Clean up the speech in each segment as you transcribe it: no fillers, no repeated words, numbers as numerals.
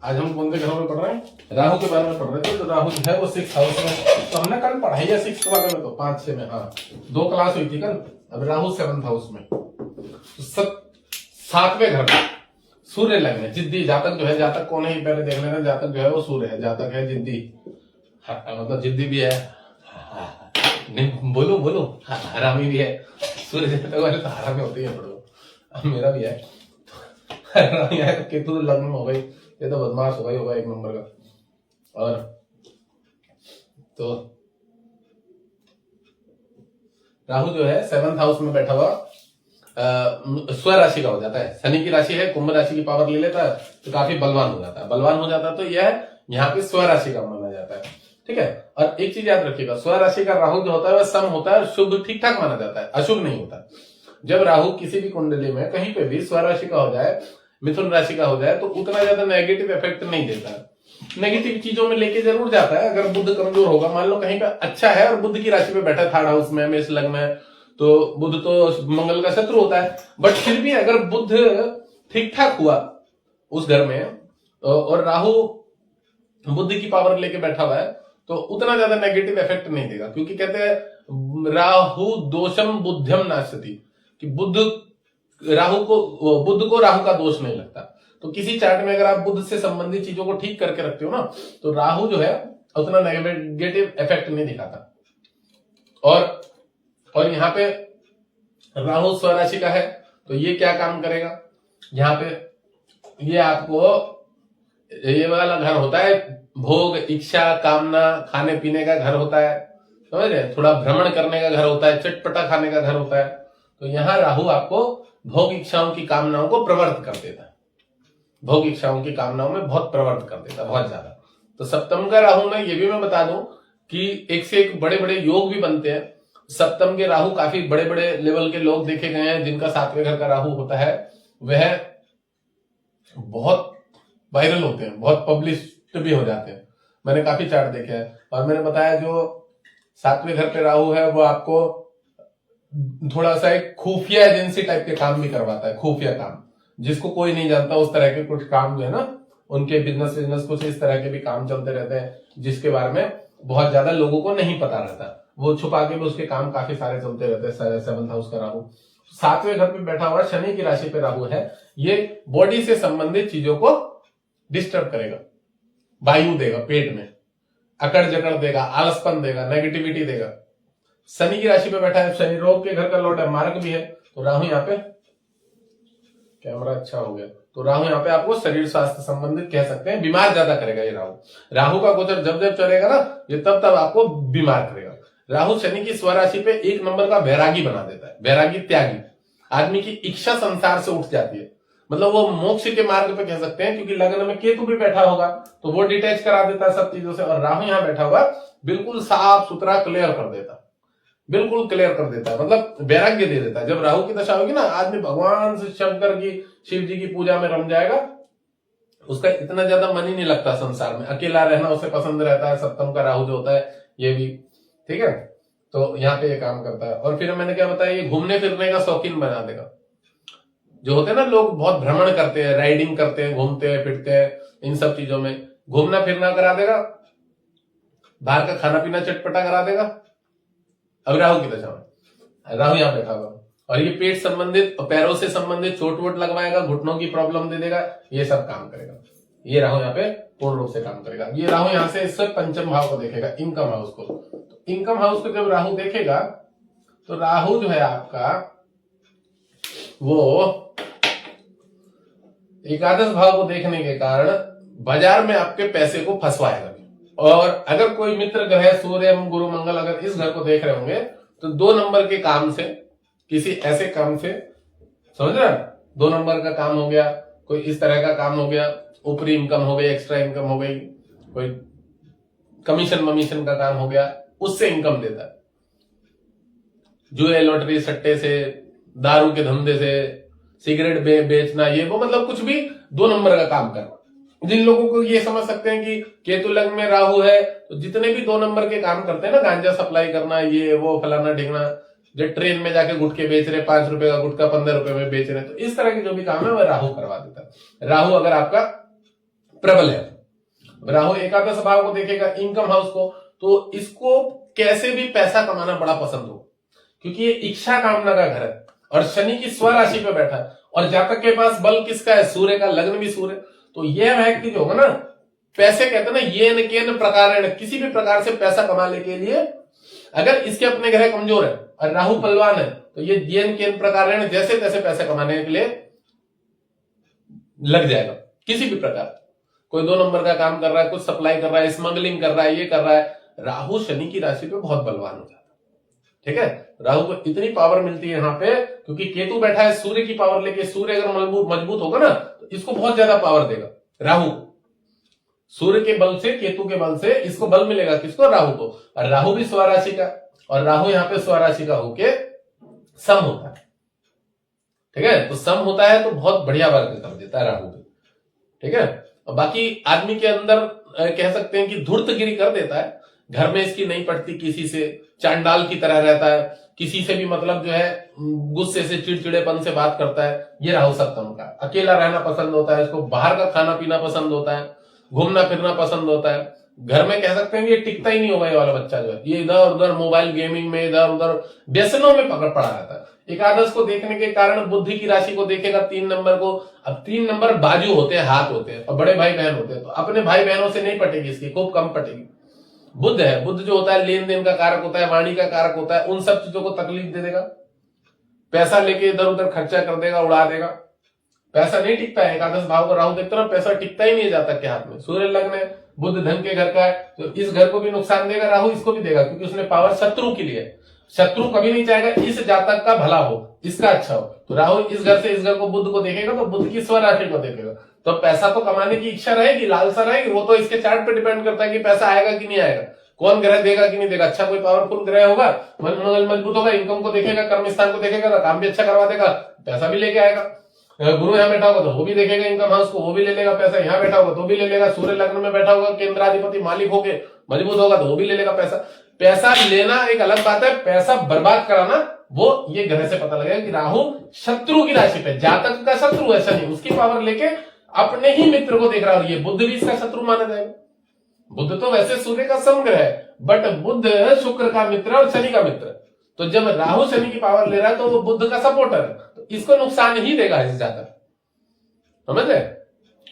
आज हम कौन से घरों में पढ़ रहे हैं? राहु के बारे में पढ़ रहे थे। तो राहु जो है वो 6th हाउस में, तो हमने कल पढ़ाई है 6th वाले में, तो 5-6 में, हाँ 2 क्लास हुई थी कल। अब राहु 7th हाउस में, तो 7वें घर में सूर्य लग्न, जिद्दी जातक जो है, जातक कौन है ये पहले देख लेना। जातक जो है वो सूर्य है, जातक है जिद्दी, मतलब जिद्दी भी है, नहीं बोलो बोलो, हरामी भी है। सूर्य जातक वाले तो हरामी होते हैं बड़ो, अब मेरा भी है। हरामी है तो केतु लग्न में हो गई, ये तो बदमाश होगा ही होगा 1 नंबर का। और तो राहु जो है 7th हाउस में बैठा हुआ स्व राशि का हो जाता है। शनि की राशि है, कुंभ राशि की पावर ले लेता है तो काफी बलवान हो जाता है। बलवान हो जाता है तो यह यहाँ पे स्व राशि का माना जाता है, ठीक है। और एक चीज याद रखिएगा, स्व राशि का राहु जो होता है वह सम होता है, शुभ ठीक ठाक माना जाता है, अशुभ नहीं होता। जब राहु किसी भी कुंडली में कहीं पे भी स्व राशि का हो जाए, मिथुन राशि का हो जाए, तो उतना ज्यादा नेगेटिव इफेक्ट नहीं देता है। नेगेटिव चीजों में लेके जरूर जाता है। अगर बुध कमजोर होगा, मान लो कहीं पे अच्छा है और बुध की राशि पे बैठा है 3rd हाउस में, मेष लग्न में, तो बुध तो मंगल का शत्रु होता है। बट फिर भी अगर बुध ठीक ठाक हुआ उस घर में और राहु बुध की पावर लेके बैठा हुआ है, तो उतना ज्यादा नेगेटिव इफेक्ट नहीं देगा। क्योंकि कहते हैं राहु दोषम बुद्धिम नाशति, कि बुध को राहु का दोष नहीं लगता। तो किसी चार्ट में अगर आप बुध से संबंधित चीजों को ठीक करके रखते हो ना, तो राहु जो है उतना नेगेटिव इफेक्ट नहीं दिखाता। और यहाँ पे राहु स्वराशि का है, तो ये क्या काम करेगा, यहाँ पे ये आपको ये वाला घर होता है, भोग इच्छा कामना खाने पीने का घर होता है, समझ रहे, थोड़ा भ्रमण करने का घर होता है, चटपटा खाने का घर होता है। तो यहाँ राहु आपको भोग इच्छाओं की कामनाओं को प्रवृत्त कर देता है, भोग इच्छाओं की कामनाओं में बहुत प्रवृत्त कर देता है, बहुत ज्यादा। तो सप्तम का राहु में ये भी मैं बता दूं कि एक से एक बड़े बड़े योग भी बनते हैं। सप्तम के राहु काफी बड़े बड़े लेवल के लोग देखे गए हैं, जिनका 7वें घर का राहु होता है वह बहुत वायरल होते हैं, बहुत पब्लिश्ड भी हो जाते हैं। मैंने काफी चार्ट देखे हैं, और मैंने बताया जो 7वें घर पे राहु है वो आपको थोड़ा सा एक खुफिया एजेंसी टाइप के काम भी करवाता है, खुफिया काम, जिसको कोई नहीं जानता। उस तरह के कुछ काम जो है ना, उनके बिजनेस कुछ इस तरह के भी काम चलते रहते हैं, जिसके बारे में बहुत ज्यादा लोगों को नहीं पता रहता। वो छुपा के भी उसके काम काफी सारे चलते रहते हैं। 7th हाउस का राहु 7वें घर पे बैठा हुआ शनि की राशि पे राहु है, ये बॉडी से संबंधित चीजों को डिस्टर्ब करेगा, वायु देगा, पेट में अकड़ जकड़ देगा, आलसपन देगा, नेगेटिविटी देगा। शनि की राशि पे बैठा है, शनि रोग के घर का लॉर्ड है, मार्ग भी है। तो राहु यहाँ पे, कैमरा अच्छा हो गया, तो राहु यहाँ पे आपको शरीर स्वास्थ्य संबंधित कह सकते हैं, बीमार ज्यादा करेगा ये राहु का गोचर जब जब चलेगा ना, ये तब तब आपको बीमार करेगा। राहु शनि की स्वराशि पे 1 नंबर का वैरागी बना देता है, वैरागी त्यागी, आदमी की इच्छा संसार से उठ जाती है, मतलब वो मोक्ष के मार्ग पे कह सकते हैं। क्योंकि लग्न में केतु भी बैठा होगा तो वो डिटैच करा देता है सब चीजों से, और राहु यहाँ बैठा हुआ बिल्कुल साफ सुथरा क्लियर कर देता है, बिल्कुल क्लियर कर देता है, मतलब वैराग्य दे देता है। जब राहु की दशा होगी ना, आदमी भगवान से शंकर की शिव जी की पूजा में रम जाएगा, उसका इतना ज्यादा मन ही नहीं लगता संसार में, अकेला रहना उसे पसंद रहता है। सप्तम का राहु जो होता है ये भी, ठीक है, तो यहाँ पे ये काम करता है। और फिर मैंने क्या बताया, ये घूमने फिरने का शौकीन बना देगा। जो होते हैं ना लोग बहुत भ्रमण करते हैं, राइडिंग करते हैं, घूमते हैं फिरते हैं, इन सब चीजों में घूमना फिरना करा देगा, बाहर का खाना पीना चटपटा करा देगा। अब राहु की दशा में राहु यहाँ बैठा होगा, और ये पेट संबंधित पैरों से संबंधित चोट वोट लगवाएगा, घुटनों की प्रॉब्लम दे देगा, ये सब काम करेगा। ये राहु यहाँ पे पूर्ण रूप से काम करेगा। ये राहु यहाँ से इससे 5म भाव को देखेगा, इनकम हाउस को। तो इनकम हाउस को जब राहु देखेगा तो राहु जो है आपका वो एकादश भाव को देखने के कारण बाजार में आपके पैसे को फंसवाएगा। और अगर कोई मित्र ग्रह सूर्य गुरु मंगल अगर इस घर को देख रहे होंगे, तो 2 नंबर के काम से, किसी ऐसे काम से, समझ रहे, 2 नंबर का काम हो गया, कोई इस तरह का काम हो गया, ऊपरी इनकम हो गई, एक्स्ट्रा इनकम हो गई, कोई कमीशन वमीशन का काम हो गया, उससे इनकम देता है। जुए लॉटरी सट्टे से, दारू के धंधे से, सिगरेट बेचना, ये वो, मतलब कुछ भी 2 नंबर का काम करना। जिन लोगों को ये समझ सकते हैं कि केतु लग्न में राहु है, तो जितने भी 2 नंबर के काम करते हैं ना, गांजा सप्लाई करना, ये वो फलाना ढिकना, जो ट्रेन में जाके गुटके बेच रहे, 5 रुपए का गुटका 15 रुपए में बेच रहे, तो इस तरह के जो भी काम है वह राहु करवा देता है। राहु अगर आपका प्रबल है। राहु एकादश भाव को देखेगा, इनकम हाउस को, तो इसको कैसे भी पैसा कमाना बड़ा पसंद हो, क्योंकि ये इच्छा कामना का घर है और शनि की स्वराशि पे बैठा है और जातक के पास बल किसका है, सूर्य का, लग्न भी सूर्य। तो यह व्यक्ति जो होगा ना, पैसे कहते हैं ना येन केन प्रकार, किसी भी प्रकार से पैसा कमाने के लिए अगर इसके अपने ग्रह कमजोर है और राहु पलवान है तो ये येन केन प्रकार जैसे तैसे पैसे कमाने के लिए लग जाएगा। किसी भी प्रकार, कोई 2 नंबर का काम कर रहा है, कुछ सप्लाई कर रहा है, स्मगलिंग कर रहा है, ये कर रहा है, राहु शनि की राशि पे बहुत बलवान हो जाता है। ठीक है, राहु को इतनी पावर मिलती है यहाँ पे, क्योंकि केतु बैठा है सूर्य की पावर लेके। सूर्य अगर मजबूत होगा ना तो इसको बहुत ज्यादा पावर देगा राहु। सूर्य के बल से, केतु के बल से इसको बल मिलेगा, किसको, राहु को। और राहु भी स्वराशि का, और राहु यहाँ पे स्वराशि का होके सम होता है। ठीक है, तो सम होता है तो बहुत बढ़िया वर्क कर देता है राहु भी। ठीक है, और बाकी आदमी के अंदर कह सकते हैं कि धूर्तगिरी कर देता है, घर में इसकी नहीं पड़ती किसी से, चांडाल की तरह रहता है, किसी से भी मतलब जो है गुस्से से, चिड़चिड़ेपन से बात करता है। ये राहु सप्तम का। अकेला रहना पसंद होता है इसको, बाहर का खाना पीना पसंद होता है, घूमना फिरना पसंद होता है। घर में कह सकते हैं ये टिकता ही नहीं होगा, ये वाला बच्चा जो है, ये इधर उधर मोबाइल गेमिंग में, इधर उधर व्यसनों में पकड़ पड़ा रहता है। एकादश को देखने के कारण बुद्धि की राशि को देखेगा 3 नंबर को। अब 3 नंबर बाजू होते हैं, हाथ होते हैं और बड़े भाई बहन होते हैं, तो अपने भाई बहनों से नहीं पटेगी इसकी, खूब कम पटेगी। बुध है, बुध जो होता है लेन देन का कारक होता है, वाणी का कारक होता है, उन सब चीजों को तकलीफ दे देगा, पैसा लेके इधर उधर खर्चा कर देगा, उड़ा देगा। पैसा नहीं टिकता है, एकादश भाव को राहु देखते ना, पैसा टिकता ही नहीं है जातक के हाथ में। सूर्य लग्न है, बुध धन के घर का है, तो इस घर को भी नुकसान देगा राहु, इसको भी देगा, क्योंकि उसने पावर शत्रु के लिए। शत्रु कभी नहीं चाहेगा इस जातक का भला हो, इसका अच्छा हो। तो राहु इस घर से इस घर को, बुध को देखेगा तो बुध की स्वराशि को देखेगा, तो पैसा तो कमाने की इच्छा रहेगी, लालसा रहेगी। वो तो इसके चार्ट पे डिपेंड करता है कि पैसा आएगा कि नहीं आएगा, कौन ग्रह देगा कि नहीं देगा। अच्छा कोई पावरफुल ग्रह होगा, मंगल मजबूत होगा, इनकम को देखेगा, कर्म स्थान को देखेगा, तो काम भी अच्छा करवा देगा, पैसा भी लेके आएगा। गुरु यहाँ बैठा होगा तो वो भी देखेगा इनकम हाउस को, वो भी ले लेगा पैसा। यहाँ बैठा होगा तो भी ले लेगा। सूर्य लग्न में बैठा होगा, केंद्राधिपति मालिक होके मजबूत होगा तो वो भी ले लेगा पैसा। पैसा लेना एक अलग बात है, पैसा बर्बाद कराना वो ये ग्रह से पता लगेगा कि राहु शत्रु की राशि पे, जातक का शत्रु है शनि, उसकी पावर लेके अपने ही मित्र को देख रहा है। ये बुध भी इसका शत्रु माना जाएगा। बुध तो वैसे सूर्य का समग्र है, बट बुध शुक्र का मित्र और शनि का मित्र। तो जब राहु शनि की पावर ले रहा है तो वो बुध का सपोर्टर है, तो इसको नुकसान ही देगा इस जातक, समझ रहे।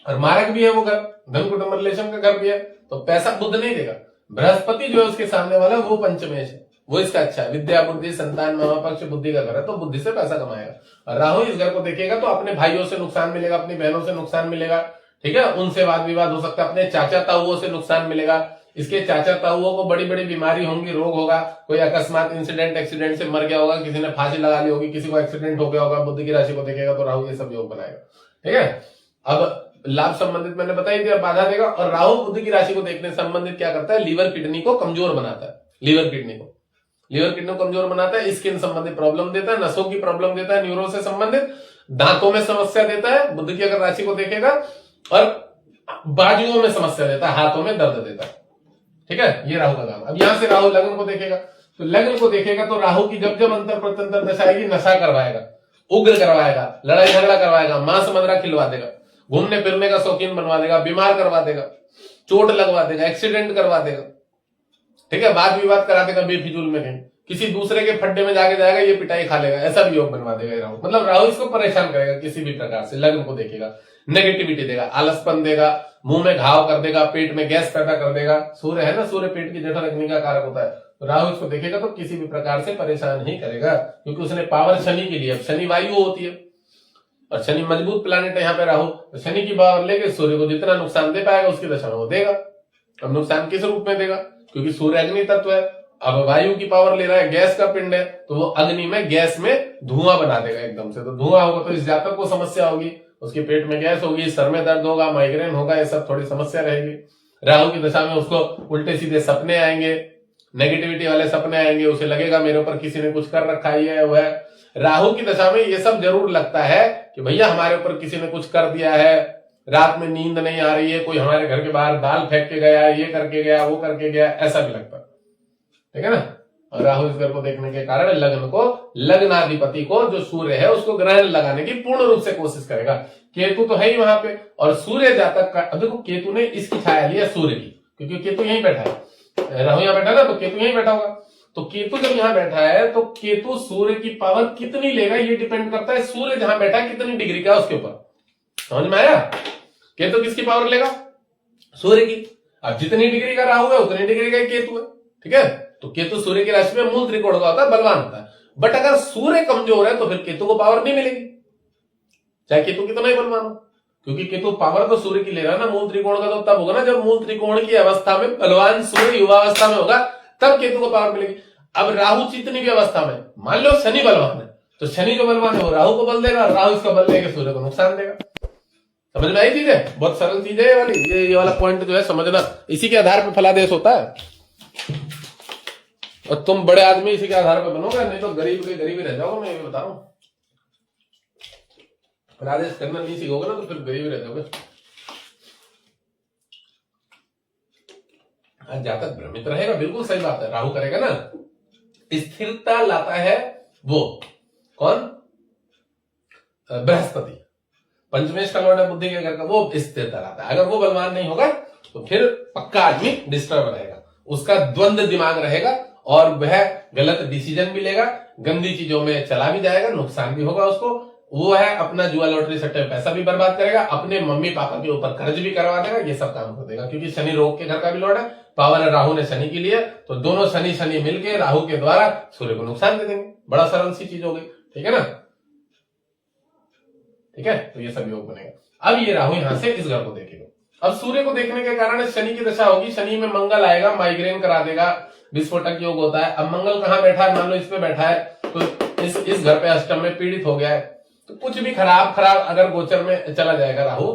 और मारक भी है वो घर, धन कुटुंब रिलेशन का घर भी है, तो पैसा बुध नहीं देगा। बृहस्पति जो है उसके सामने वाला वो पंचमेश है, वो इसका अच्छा है, विद्या बुद्धि संतान मामा पक्ष बुद्धि का घर है, तो बुद्धि से पैसा कमाएगा। और राहु इस घर को देखेगा तो अपने भाइयों से नुकसान मिलेगा, अपनी बहनों से नुकसान मिलेगा। ठीक है, उनसे वाद विवाद हो सकता है, अपने चाचा ताऊओं से नुकसान मिलेगा। इसके चाचा ताऊओं को बड़ी बड़ी बीमारी होंगी, रोग होगा, कोई अकस्मात इंसिडेंट एक्सीडेंट से मर गया होगा, किसी ने फांसी लगा ली होगी, किसी को एक्सीडेंट हो गया होगा। बुध की राशि को देखेगा तो राहु ये सब योग बनाएगा। ठीक है, अब लाभ संबंधित मैंने बताई दिया, बाधा देगा। और राहु बुध की राशि को देखने संबंधित क्या करता है, लीवर किडनी को कमजोर बनाता है। लीवर किडनी को कमजोर बनाता है, स्किन संबंधित प्रॉब्लम देता है, नसों की प्रॉब्लम देता है, न्यूरो से संबंधित, दांतों में समस्या देता है बुध की अगर राशि को देखेगा, और बाजुओं में समस्या देता है, हाथों में दर्द देता है। ठीक है, ये राहु का काम। अब यहां से राहु लग्न को देखेगा, तो लग्न को देखेगा तो राहु की जब जब अंतर प्रत्यंतर दशा आएगी, नशा करवाएगा, उग्र करवाएगा, लड़ाई झगड़ा करवाएगा, मांस मदरा खिलवा देगा, घूमने फिरने का शौकीन बनवा देगा, बीमार करवा देगा, चोट लगवा देगा, एक्सीडेंट करवा देगा। ठीक है, वाद विवाद करा देगा बेफिजूल में, कहीं किसी दूसरे के फड्डे में जाके जाएगा, ये पिटाई खा लेगा, ऐसा भी योग बनवा देगा राहु। मतलब राहु इसको परेशान करेगा किसी भी प्रकार से। लग्न को देखेगा, नेगेटिविटी देगा, आलसपन देगा, मुंह में घाव कर देगा, पेट में गैस पैदा कर देगा। सूर्य है ना, सूर्य पेट की जठर अग्नि का कारक होता है, तो राहु इसको देखेगा तो किसी भी प्रकार से परेशान ही करेगा, क्योंकि उसने पावर शनि के लिए। अब शनि वायु होती है और शनि मजबूत प्लैनेट है यहाँ पे राहु, तो शनि की पावर लेके सूर्य को जितना नुकसान दे पाएगा उसकी दशा में वो देगा। अब नुकसान किस रूप में देगा, क्योंकि सूर्य अग्नि तत्व है, अब वायु की पावर ले रहा है, गैस का पिंड है, तो वो अग्नि में गैस में धुआं बना देगा एकदम से। तो धुआं होगा तो इस जातक को समस्या होगी, उसके पेट में गैस होगी, सर में दर्द होगा, माइग्रेन होगा, ये सब थोड़ी समस्या रहेगी। राहु की दशा में उसको उल्टे सीधे सपने आएंगे, नेगेटिविटी वाले सपने आएंगे, उसे लगेगा मेरे ऊपर किसी ने कुछ कर रखा ही है। वह राहु की दशा में ये सब जरूर लगता है कि भैया हमारे ऊपर किसी ने कुछ कर दिया है, रात में नींद नहीं आ रही है, कोई हमारे घर के बाहर दाल फेंक के गया, ये करके गया, वो करके गया, ऐसा भी लगता है। ठीक है ना। और राहु इस घर को देखने के कारण लग्न को, लग्नाधिपति को जो सूर्य है उसको ग्रहण लगाने की पूर्ण रूप से कोशिश करेगा। केतु तो है ही वहां पे, और सूर्य जातक का, अब देखो केतु ने इसकी छाया ली है सूर्य की, क्योंकि केतु यहीं बैठा है, राहु यहां बैठा है ना, तो केतु यहीं बैठा होगा। तो केतु जब यहां बैठा है तो केतु सूर्य की पावर कितनी लेगा ये डिपेंड करता है सूर्य जहां बैठा है कितनी डिग्री का उसके ऊपर। समझ में आया? केतु किसकी पावर लेगा? सूर्य की। अब जितनी डिग्री का राहु है उतनी डिग्री का केतु है, ठीक है। तो केतु सूर्य की राशि में मूल त्रिकोण का होता है, बलवान होता है। बट अगर सूर्य कमजोर है तो फिर केतु को पावर नहीं मिलेगी, चाहे केतु कितना ही बलवान हो, क्योंकि केतु पावर तो सूर्य की ले रहा है ना मूल त्रिकोण का। तो तब होगा ना जब मूल त्रिकोण की अवस्था में बलवान सूर्य युवावस्था में होगा, तब केतु को पावर मिलेगी। अब राहु जितनी भी अवस्था में, मान लो शनि बलवान है, तो शनि जो बलवान है वो राहु को बल देगा, राहु इसका बल देगा सूर्य को नुकसान देगा। समझ में आई चीज है? बहुत सरल चीज है ये वाली, ये वाला पॉइंट जो है समझना, इसी के आधार पर फलादेश होता है। और तुम बड़े आदमी इसी के आधार पर बनोगे, नहीं तो गरीब के गरीब ही रह जाओगे। मैं ये बता रहा हूं, फलादेश करना नहीं सीखोगे ना तो फिर गरीब ही रह जाओगे। आज जातक भ्रमित रहेगा, बिल्कुल सही बात है। राहु करेगा ना, स्थिरता लाता है वो कौन? बृहस्पति, पंचमेश का लॉर्ड है बुद्धि के घर का, वो स्थिरता लाता है। अगर वो बलवान नहीं होगा तो फिर पक्का आदमी डिस्टर्ब रहेगा, उसका द्वंद्व दिमाग रहेगा और वह गलत डिसीजन भी लेगा, गंदी चीजों में चला भी जाएगा, नुकसान भी होगा उसको। वो है अपना जुआ लॉटरी सट्टे में पैसा भी बर्बाद करेगा, अपने मम्मी पापा के ऊपर कर्ज भी करवा देगा, ये सब काम कर देगा। क्योंकि शनि रोग के घर का भी लॉर्ड है, पावर है राहु ने शनि की लिए, तो दोनों शनि शनि मिलके राहु के द्वारा सूर्य को नुकसान दे देंगे। बड़ा सरल सी चीज हो गई, ठीक है ना? ठीक है, तो ये सब योग बनेगा। अब ये राहु यहां से इस घर को देखेगा। अब सूर्य को देखने के कारण शनि की दशा होगी, शनि में मंगल आएगा, माइग्रेन करा देगा, विस्फोटक योग होता है। अब मंगल कहां बैठा है? मान लो इस पे बैठा है, तो इस घर पे अष्टम में पीड़ित हो गया है, तो कुछ भी खराब अगर गोचर में चला जाएगा राहु,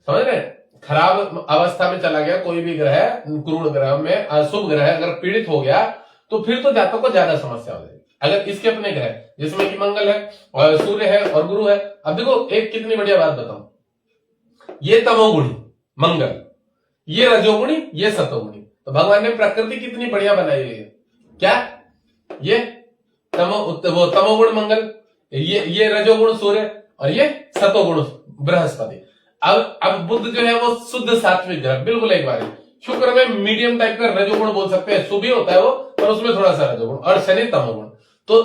समझ रहे? खराब अवस्था में चला गया कोई भी ग्रह, क्रूर ग्रह में अशुभ ग्रह अगर पीड़ित हो गया तो फिर तो जातक को ज्यादा समस्या हो जाएगी। अगर इसके अपने ग्रह जिसमें कि मंगल है और सूर्य है और गुरु है, अब देखो एक कितनी बढ़िया बात बताऊं, ये तमोगुणी मंगल, ये रजोगुणी, ये सतोगुणी। तो भगवान ने प्रकृति कितनी बढ़िया बनाई हुई है। क्या? ये तमोगुण मंगल, ये रजोगुण सूर्य और ये सतोगुण बृहस्पति। अब बुध जो है वो शुद्ध सात्विक ग्रह, बिल्कुल एक बार। शुक्र में मीडियम टाइप का रजोगुण बोल सकते हैं, शुभ ही होता है वो, पर उसमें थोड़ा सा रजोगुण, और शनि तमोगुण। तो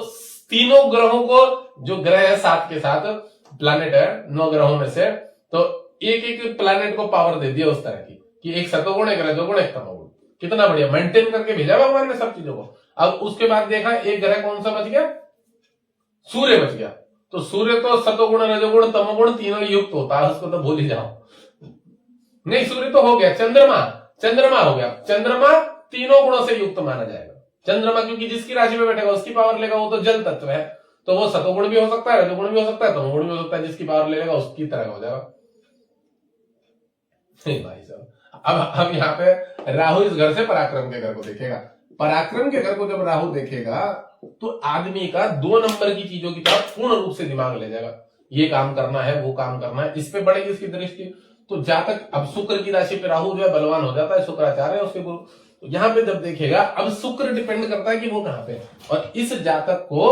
तीनों ग्रहों को, जो ग्रह है 7 के 7 प्लैनेट है 9 ग्रहों में से, तो एक एक प्लैनेट को पावर दे दिया उस तरह की कि एक सतोगुण, एक रजोगुण, एक तमोगुण। कितना बढ़िया मेंटेन करके भेजा भगवान ने सब चीजों को। अब उसके बाद देखा एक ग्रह कौन सा बच गया? सूर्य बच गया। तो सूर्य तो सतोगुण, रजोगुण, तमोगुण तीनों युक्त होता है, उसको तो भूल ही जाओ। नहीं, सूर्य तो हो गया। चंद्रमा हो गया। चंद्रमा तीनों गुणों से युक्त माना जाएगा। चंद्रमा क्योंकि जिसकी राशि में बैठेगा उसकी पावर लेगा, वो तो जल तत्व है, तो वो सतोगुण भी हो सकता है, रजोगुण भी हो सकता है, तमोगुण भी हो सकता है। जिसकी पावर ले लेगा उसकी तरह हो जाएगा। भाई साहब, अब यहाँ पे राहु इस घर से पराक्रम के घर को देखेगा। पराक्रम के घर को जब राहु देखेगा तो आदमी का 2 नंबर की चीजों की तरफ पूर्ण रूप से दिमाग ले जाएगा। ये काम करना है, वो काम करना है, इस पे बढ़ेगी इसकी दृष्टि। तो जातक, अब शुक्र की राशि पे राहु जो है बलवान हो जाता है, शुक्राचार्य है उसके गुरु। तो यहाँ पे जब देखेगा, अब शुक्र डिपेंड करता है कि वो कहां पे, और इस जातक को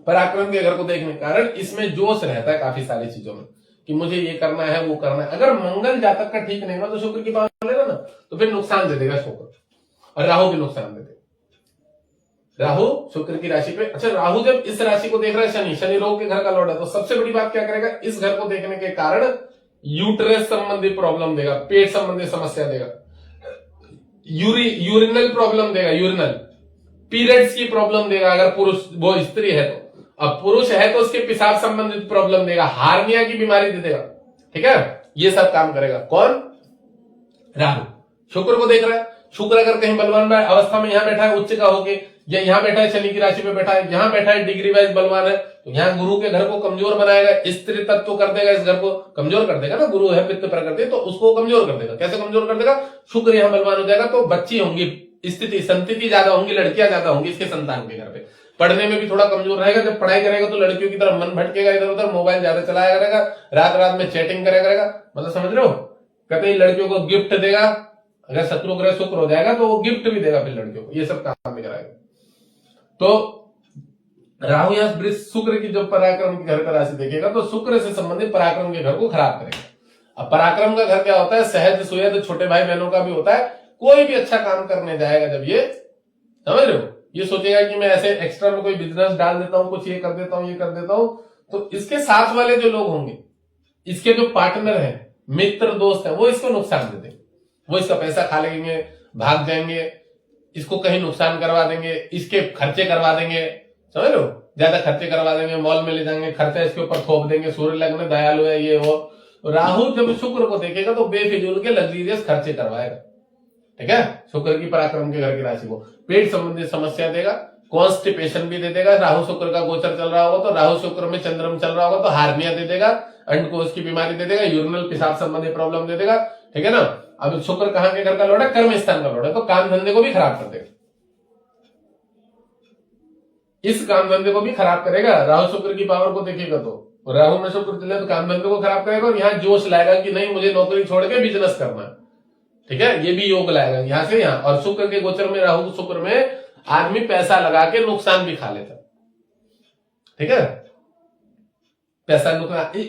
पराक्रम के घर को देखने के कारण इसमें जोश रहता है काफी सारी चीजों में कि मुझे ये करना है, वो करना है। अगर मंगल जातक का ठीक नहीं हुआ तो शुक्र की पावर लेगा ना, तो फिर नुकसान दे देगा शुक्र, और राहु भी नुकसान दे देगा। राहु शुक्र की राशि पे, अच्छा राहु जब इस राशि को देख रहा है, शनि रोग के घर का लॉर्ड है, तो सबसे बड़ी बात क्या करेगा? इस घर को देखने के कारण यूट्रस संबंधी प्रॉब्लम देगा, पेट संबंधी समस्या देगा, यूरिनल प्रॉब्लम देगा, यूरिनल पीरियड्स की प्रॉब्लम देगा अगर पुरुष, वो स्त्री है तो। अब पुरुष है तो उसके पेशाब संबंधित प्रॉब्लम देगा, हार्निया की बीमारी दे देगा, ठीक है? ये सब काम करेगा कौन? राहु शुक्र को देख रहा है। शुक्र अगर कहीं बलवान अवस्था में यहां बैठा है उच्च का होके, या यहां बैठा है शनि की राशि में बैठा है, यहां बैठा है डिग्री वाइज बलवान है, तो यहां गुरु के घर को कमजोर बनाएगा, स्त्री तत्व कर देगा, इस घर को कमजोर कर देगा ना। गुरु है पित्त प्रकृति, तो उसको कमजोर कर देगा। कैसे कमजोर कर देगा? शुक्र यहां बलवान हो जाएगा तो बच्ची होंगी, संतति ज्यादा होंगी, लड़कियां ज्यादा होंगी इसके संतान के घर पे। पढ़ने में भी थोड़ा कमजोर रहेगा, जब पढ़ाई करेगा तो लड़कियों की तरफ मन भटकेगा, इधर उधर मोबाइल ज्यादा चलाया करेगा, रात रात में चैटिंग करेगा। मतलब समझ रहे हो? कहते हैं लड़कियों को गिफ्ट देगा, अगर शत्रु ग्रह शुक्र हो जाएगा तो वो गिफ्ट भी देगा फिर लड़कियों को, ये सब काम भी कराएगा। तो राहु या शुक्र की जब पराक्रम के घर का राशि देखेगा तो शुक्र से संबंधित पराक्रम के घर को खराब करेगा। अब पराक्रम का घर क्या होता है, सहज सुयद छोटे भाई बहनों का भी होता है। कोई भी अच्छा काम करने जाएगा जब ये, समझ रहे हो, ये सोचेगा कि मैं ऐसे एक्स्ट्रा में कोई बिजनेस डाल देता हूं, कुछ ये कर देता हूं, ये कर देता हूं, तो इसके साथ वाले जो लोग होंगे, इसके जो पार्टनर हैं, मित्र दोस्त हैं, वो इसको नुकसान दे देंगे। वो इसका पैसा खा लेंगे, भाग जाएंगे, इसको कहीं नुकसान करवा देंगे, इसके खर्चे करवा देंगे, समझ लो, ज्यादा खर्चे करवा देंगे, मॉल में ले जाएंगे, खर्चा इसके ऊपर थोप देंगे, सूर्य लग्न दयालु है ये वो। राहु जब शुक्र को देखेगा तो बेफिजूल के लग्जरियस खर्चे करवाएगा, ठीक है। शुक्र की पराक्रम के घर की राशि को पेट संबंधित समस्या देगा, कॉन्स्टिपेशन भी दे देगा। राहु शुक्र का गोचर चल रहा होगा तो राहु शुक्र में चंद्रम चल रहा होगा तो हार्निया दे देगा, अंडकोश की बीमारी दे देगा, यूरिनल पेशाब संबंधी प्रॉब्लम दे देगा, ठीक है ना। अब शुक्र कहां के घर का लॉर्ड है, कर्म स्थान का लॉर्ड है, तो काम धंधे को भी खराब कर देगा, इस काम धंधे को भी खराब करेगा। राहु शुक्र की पावर को देखेगा तो राहु में शुक्र चले तो काम धंधे को खराब करेगा, और यहाँ जोश लाएगा कि नहीं मुझे नौकरी छोड़ के बिजनेस करना है, ठीक है, ये भी योग लाएगा यहां से यहाँ। और शुक्र के गोचर में, राहु शुक्र में आदमी पैसा लगा के नुकसान भी खा लेता, ठीक है, पैसा नुकसान।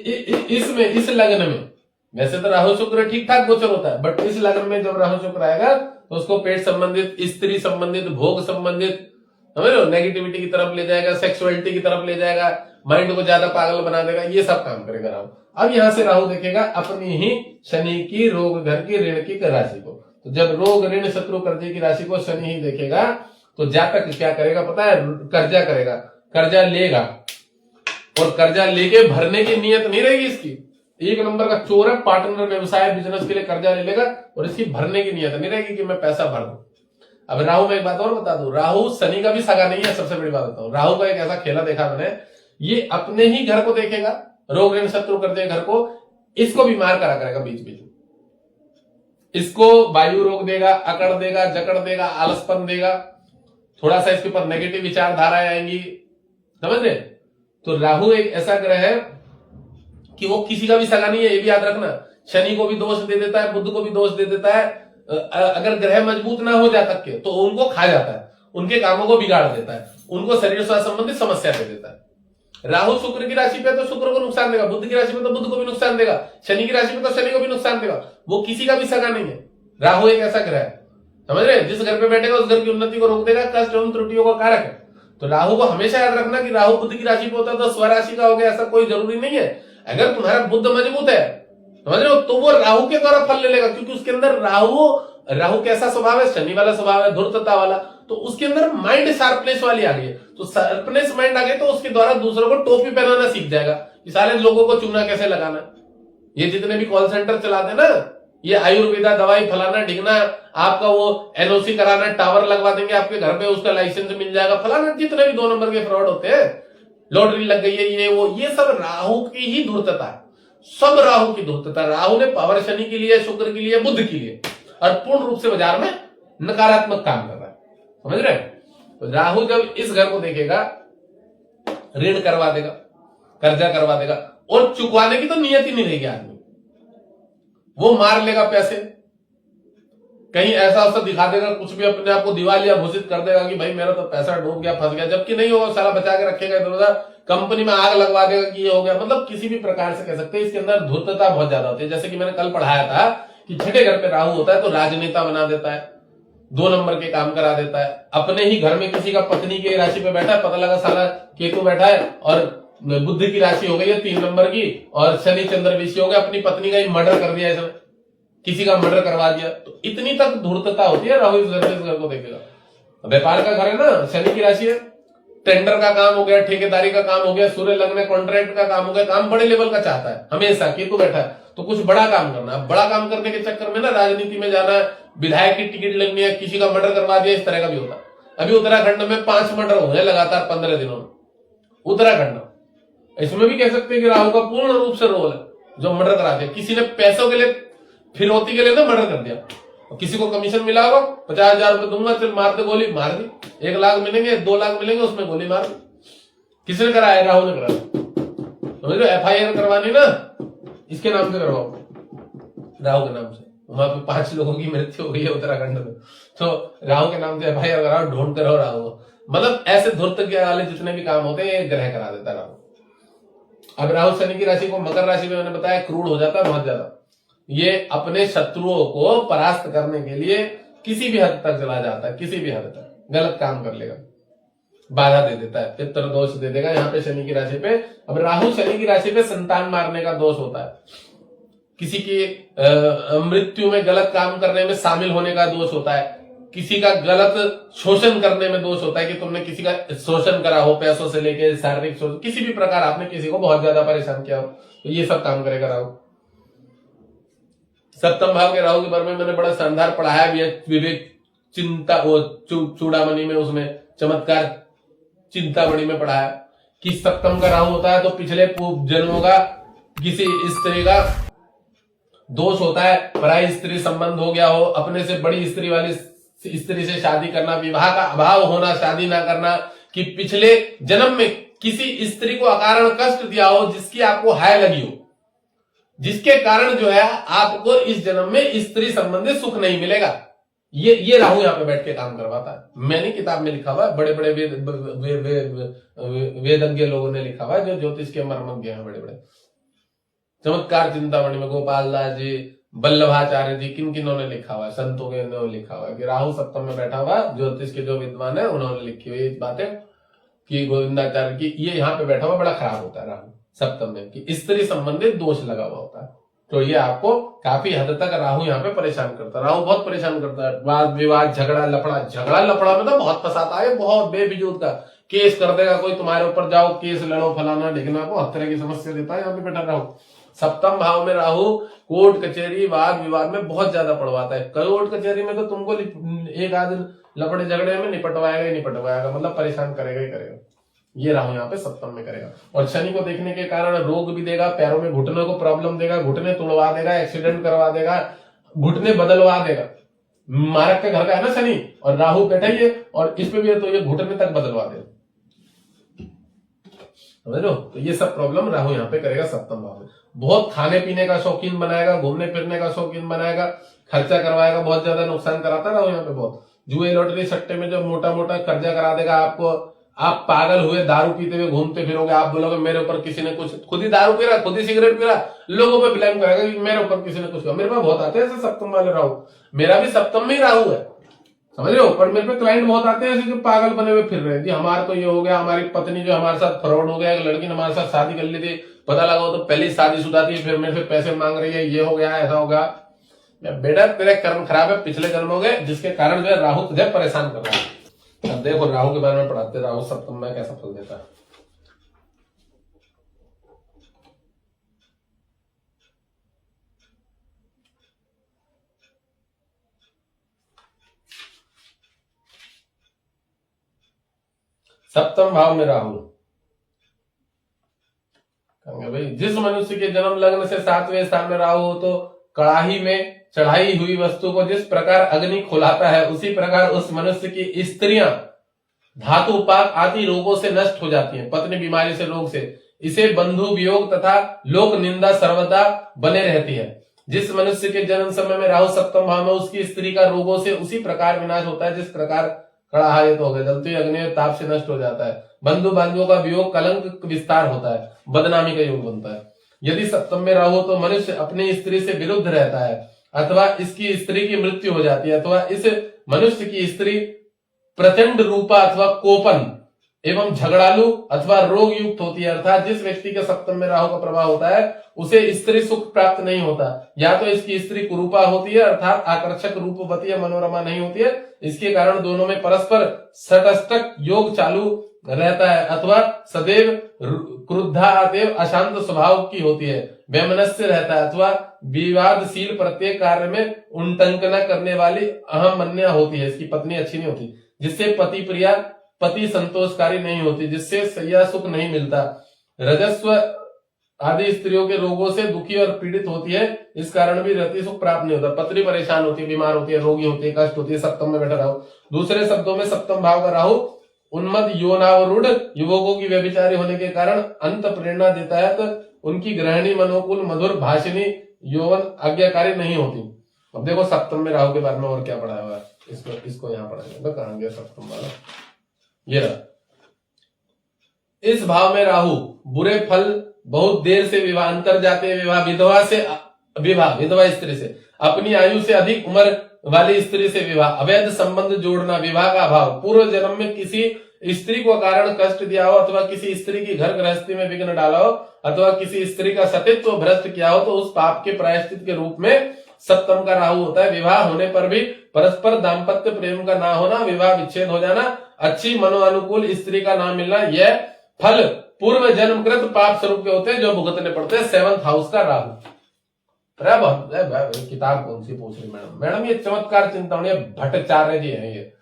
इसमें इस लग्न में वैसे तो राहु शुक्र ठीक ठाक गोचर होता है, बट इस लग्न में जब राहु शुक्र आएगा तो उसको पेट संबंधित, स्त्री संबंधित, भोग संबंधित, समझ लो, नेगेटिविटी की तरफ ले जाएगा, सेक्सुअलिटी की तरफ ले जाएगा, माइंड को ज्यादा पागल बना देगा, ये सब काम करेगा राहु। अब यहां से राहु देखेगा अपनी ही शनि की, रोग घर की, ऋण की राशि को। तो जब रोग ऋण शत्रु कर्जे की राशि को शनि ही देखेगा तो जातक क्या करेगा पता है, कर्जा करेगा, कर्जा लेगा, और कर्जा लेके भरने की नियत नहीं रहेगी इसकी। एक नंबर का चोर है, पार्टनर व्यवसाय बिजनेस के लिए कर्जा ले लेगा और इसकी भरने की नियत नहीं रहेगी कि मैं पैसा भर दूं। अब राहु में एक बात और बता दूं, राहु शनि का भी सगा नहीं है, सबसे बड़ी बात बताऊं। राहु का एक ऐसा खेला देखा मैंने, ये अपने ही घर को देखेगा, रोग ऋण शत्रु कर्जे घर को, इसको बीमार करा करेगा बीच बीच में, इसको वायु रोग देगा, अकड़ देगा, जकड़ देगा, आलसपन देगा, थोड़ा सा इसके ऊपर नेगेटिव विचारधाराएं आएंगी, समझ रहे। तो राहु एक ऐसा ग्रह है कि वो किसी का भी सगा नहीं है, ये भी याद रखना। शनि को भी दोष दे देता है, बुध को भी दोष दे देता है, अगर ग्रह मजबूत ना हो जातक के तो उनको खा जाता है, उनके कामों को बिगाड़ देता है, उनको शरीर स्वास्थ्य संबंधित समस्या दे देता है। राहु शुक्र की राशि पे तो शुक्र को नुकसान देगा, बुध की राशि पे तो बुध को भी नुकसान देगा, शनि की राशि पे तो शनि को भी नुकसान देगा। वो किसी का भी सगा नहीं है। राहु एक ऐसा ग्रह है, समझ रहे, जिस घर पे बैठेगा उस घर की उन्नति को रोक देगा, कष्ट एवं त्रुटियों का कारक है। तो राहु को हमेशा याद रखना कि राहु बुध की राशि पे होता है तो स्वराशि का हो गया, ऐसा कोई जरूरी नहीं है। अगर तुम्हारा बुध मजबूत है, समझ रहे हो, तो वो राहु के द्वारा फल ले लेगा, क्योंकि उसके अंदर राहु कैसा स्वभाव है, शनि वाला स्वभाव है, धूर्तता वाला, तो उसके अंदर माइंड शार्पनेस वाली आ गई है। तो शार्पनेस माइंड आ गई तो उसके द्वारा दूसरों को टोपी पहनाना सीख जाएगा, कि सारे लोगों को चूना कैसे लगाना। ये जितने भी कॉल सेंटर चलाते ना, ये आयुर्वेदा दवाई फलाना ढिगना, आपका वो एनओसी कराना, टावर लगवा देंगे आपके घर पे, उसका लाइसेंस मिल जाएगा, फलाना, जितने भी 2 नंबर के फ्रॉड होते हैं, लॉटरी लग गई है, ये वो, ये सब राहु की ही धूर्तता है, सब राहु की धूर्तता। राहु ने पावर शनि के लिए, शुक्र के लिए, बुध के लिए, और पूर्ण रूप से बाजार में नकारात्मक काम कर रहा है, समझ रहे हैं। तो राहु जब इस घर को देखेगा, ऋण करवा देगा, कर्जा करवा देगा, और चुकवाने की तो नियत ही नहीं रहेगी आदमी, वो मार लेगा पैसे, कहीं ऐसा ऐसा दिखा देगा, कुछ भी अपने आप को दिवालिया घोषित कर देगा कि भाई मेरा तो पैसा डूब गया, फंस गया, जबकि नहीं होगा, सारा बचा के रखेगा इधर उधर, कंपनी में आग लगवा देगा कि ये हो गया। मतलब किसी भी प्रकार से कह सकते हैं इसके अंदर धूर्तता बहुत ज्यादा होती है। जैसे कि मैंने कल पढ़ाया था कि छठे घर पे राहु होता है तो राजनेता बना देता है, 2 नंबर के काम करा देता है। अपने ही घर में किसी का पत्नी की राशि पे बैठा है, पता लगा साला केतु बैठा है और बुद्ध की राशि हो गई है 3 नंबर की, और शनि चंद्र विषय हो गया, अपनी पत्नी का ही मर्डर कर दिया, इसने किसी का मर्डर करवा दिया। तो इतनी तक धूर्तता होती है। राहु इस घर को देखेगा, व्यापार का घर है ना, शनि की राशि है, टेंडर का काम हो गया, ठेकेदारी का काम हो गया, सूर्य लग्न कॉन्ट्रैक्ट का काम हो गया, काम बड़े लेवल का चाहता है हमेशा, केतु बैठा है तो कुछ बड़ा काम करना है। बड़ा काम करने के चक्कर में ना राजनीति में जाना है, विधायक की टिकट लगनी है, किसी का मर्डर करवा दिया, इस तरह का भी होता है। अभी उत्तराखंड में 5 मर्डर हुए लगातार 15 दिनों में, उत्तराखंड। इसमें भी कह सकते हैं कि राहु का पूर्ण रूप से रोल है, जो मर्डर कराते हैं। किसी ने पैसों के लिए, फिरौती के लिए ना मर्डर कर दिया, किसी को कमीशन मिला होगा, 50,000 रुपए दूंगा, चल मार दे गोली, मार दी, 1 लाख मिलेंगे, 2 लाख मिलेंगे, उसमें गोली मार दी। किसने कराया? राहु ने कराया। समझ लो, FIR करवानी ना इसके नाम से करवाओ, राहु के नाम से, वहां पे 5 लोगों की मृत्यु हुई है उत्तराखंड में। तो राहु के नाम से भाई अगर ढूंढते रहो राहु, मतलब ऐसे धूर्त के वाले जितने भी काम होते हैं ये ग्रह करा देता राहु। अब राहु शनि की राशि को मकर राशि में मैंने बताया क्रूड हो जाता है बहुत ज्यादा। ये अपने शत्रुओं को परास्त करने के लिए किसी भी हद तक चला जाता है, किसी भी हद तक गलत काम कर लेगा, बाधा दे देता है, पितृ दोष दे देगा यहाँ पे शनि की राशि पे। अब राहु शनि की राशि पे संतान मारने का दोष होता है, किसी की मृत्यु में गलत काम करने में शामिल होने का दोष होता है, किसी का गलत शोषण करने में दोष होता है कि तुमने किसी का शोषण करा हो, पैसों से लेके शारीरिक शोषण, किसी भी प्रकार आपने किसी को बहुत ज्यादा परेशान किया हो, तो ये सब काम करेगा राहु। सप्तम भाव के राहु के बारे में मैंने बड़ा शानदार पढ़ाया भी है, विवेक चिंता वो चूड़ामणि में, उसमें चमत्कार चिंतामणि में पढ़ाया कि सप्तम का राहु होता है तो पिछले जन्मों का किसी स्त्री का दोष होता है, पराई स्त्री संबंध हो गया हो, अपने से बड़ी स्त्री वाली स्त्री से शादी करना, विवाह का अभाव होना, शादी ना करना, कि पिछले जन्म में किसी स्त्री को अकारण कष्ट दिया हो जिसकी आपको हाय लगी हो, जिसके कारण जो है आपको इस जन्म में स्त्री संबंधी सुख नहीं मिलेगा। ये राहु यहाँ पे बैठ के काम करवाता है। मैंने किताब में लिखा हुआ है, बड़े बड़े वेदज्ञ लोगों ने लिखा हुआ है, जो ज्योतिष के मर्मज्ञ हैं बड़े बड़े। चमत्कार चिंतामणि में गोपाल दास जी, वल्लभाचार्य जी, किन किनों ने लिखा हुआ है, संतों के ने लिखा हुआ है कि राहु सप्तम में बैठा हुआ, ज्योतिष के जो विद्वान है उन्होंने लिखी हुई बातें कि गोविंदाचार्य की ये यहाँ पे बैठा हुआ बड़ा खराब होता है राहु सप्तम में, कि स्त्री संबंधित दोष लगा हुआ होता है। तो ये आपको काफी हद तक राहु यहाँ पे परेशान करता है। राहु बहुत परेशान करता है, वाद विवाद झगड़ा लफड़ा में तो बहुत फंसाता है, बहुत बेफिजूल का केस कर देगा कोई तुम्हारे ऊपर, जाओ केस लड़ो फलाना ढिकना, बहुत तरह की समस्या देता है यहाँ पे बैठा राहु। सप्तम भाव में राहु कोर्ट कचहरी वाद विवाद में बहुत ज्यादा पड़वाता है। कोर्ट कचहरी में तो तुमको एक आध लफड़े झगड़े में निपटवाएगा ही निपटवाएगा, मतलब परेशान करेगा ही करेगा। ये राहु यहाँ पे सप्तम में करेगा। और शनि को देखने के कारण रोग भी देगा, पैरों में घुटनों को प्रॉब्लम देगा, घुटने तोड़वा देगा, एक्सीडेंट करवा देगा, घुटने बदलवा देगा। मारक के घर का है ना शनि, और राहु बैठा ही है और इस पे भी है, तो ये घुटने तक बदलवा देगा, समझ लो। तो ये सब प्रॉब्लम राहु यहाँ पे करेगा सप्तम भाव में। बहुत खाने पीने का शौकीन बनाएगा, घूमने फिरने का शौकीन बनाएगा, खर्चा करवाएगा, बहुत ज्यादा नुकसान कराता है राहु यहाँ पे बहुत। जुए लॉटरी सट्टे में जो मोटा मोटा कर्जा करा देगा आपको, आप पागल हुए दारू पीते हुए घूमते फिरोगे, आप बोलोगे मेरे ऊपर किसी ने कुछ, खुद ही दारू पी रहा, खुद ही सिगरेट पी रहा, लोगों पे ब्लेम करेगा कि मेरे ऊपर किसी ने कुछ कहा। मेरे पास बहुत आते हैं ऐसे सप्तम वाले राहु, मेरा भी सप्तम में ही राहु है, समझ रहे हो। पर मेरे पे क्लाइंट बहुत आते हैं ऐसे जो पागल बने हुए फिर रहे हैं, जी हमारा तो ये हो गया, हमारी पत्नी जो हमारे साथ फ्रॉड हो गया, एक लड़की ने हमारे साथ शादी कर ली थी, पता लगा तो पहले ही शादीशुदा थी, फिर मेरे से पैसे मांग रही है, ये हो गया ऐसा हो गया। बेटा तेरे कर्म खराब है, पिछले जन्मों के, जिसके कारण जो है राहु तुझे परेशान कर रहा है। अब देखो राहु के बारे में पढ़ाते, राहु सप्तम में कैसा फल देता है। सप्तम भाव में राहु कहेंगे भाई, जिस मनुष्य के जन्म लग्न से 7वें स्थान में राहु हो तो कड़ाही में चढ़ाई हुई वस्तु को जिस प्रकार अग्नि खुलाता है, उसी प्रकार उस मनुष्य की स्त्रियां धातुपात आदि रोगों से नष्ट हो जाती हैं, पत्नी बीमारी से, रोग से। इसे बंधु वियोग तथा लोक निंदा सर्वदा बने रहती है। जिस मनुष्य के जन्म समय में राहु सप्तम भाव में, उसकी स्त्री का रोगों से उसी प्रकार विनाश होता है जिस प्रकार कड़ाहा ये तो हो गया, जलती अग्नि ताप से नष्ट हो जाता है। बंधु बांधवों का वियोग कलंक विस्तार होता है, बदनामी का योग बनता है। यदि सप्तम में राहु तो मनुष्य अपनी स्त्री से विरुद्ध रहता है, अथवा इसकी स्त्री की मृत्यु हो जाती है, अथवा इस मनुष्य की स्त्री प्रचंड रूपा अथवा कोपन एवं झगड़ालू अथवा रोग युक्त होती है। अर्थात जिस व्यक्ति के सप्तम में राहु का प्रभाव होता है उसे स्त्री सुख प्राप्त नहीं होता, या तो इसकी स्त्री कुरूपा होती है अर्थात आकर्षक रूपवती या मनोरमा नहीं होती है, इसके कारण दोनों में परस्पर सटष्टक योग चालू रहता है, अथवा सदैव क्रुद्धा अतएव अशांत स्वभाव की होती है, वैमनस्य रहता है, अथवा विवादशील प्रत्येक कार्य में उल्टंकना करने वाली अहम मन्या होती है, इसकी पत्नी अच्छी नहीं होती, जिससे पति प्रिया पति संतोषकारी नहीं होती, जिससे सैया सुख नहीं मिलता, रजस्व आदि स्त्रियों के रोगों से दुखी और पीड़ित होती है, इस कारण भी रति सुख प्राप्त नहीं होता, पत्नी परेशान होती है, बीमार होती है, रोगी होती है, कष्ट होती है, सप्तम में बैठा राहु। दूसरे शब्दों में सप्तम भाव का राहु उन्मद यौनावरूढ़ युवकों की व्यभिचारी होने के कारण अंत प्रेरणा देता है, तो उनकी गृहिणी मनोकुल मधुर भाषिणी यौवन आज्ञाकारी नहीं होती। अब देखो सप्तम में राहु के बारे में और क्या पढ़ाया हुआ है, इसको यहाँ पढ़ाएंगे। तो कहाँ गया सप्तम वाला, ये रहा। इस भाव में राहु बुरे फल, बहुत देर से विवाह, अंतर जाते विवाह, विधवा से विवाह, विधवा स्त्री से, अपनी आयु से अधिक उम्र वाली स्त्री से विवाह, अवैध संबंध जोड़ना, विवाह का अभाव, पूर्व जन्म में किसी स्त्री को कारण कष्ट दिया हो अथवा किसी स्त्री की घर गृहस्थी में विघ्न डाला हो अथवा किसी स्त्री का सतीत्व भ्रष्ट किया हो, तो उस पाप के प्रायश्चित के रूप में सप्तम का राहु होता है। विवाह होने पर भी परस्पर दाम्पत्य प्रेम का ना होना, विवाह विच्छेद हो जाना, अच्छी मनोअनुकूल स्त्री का ना मिलना, यह फल पूर्व जन्मकृत पाप स्वरूप के होते हैं जो भुगतने पड़ते हैं। 7th हाउस का राहु। किताब कौन सी पूछ रही मैडम? ये चमत्कार चिंतामणि भट्टाचार्य जी हैं, ये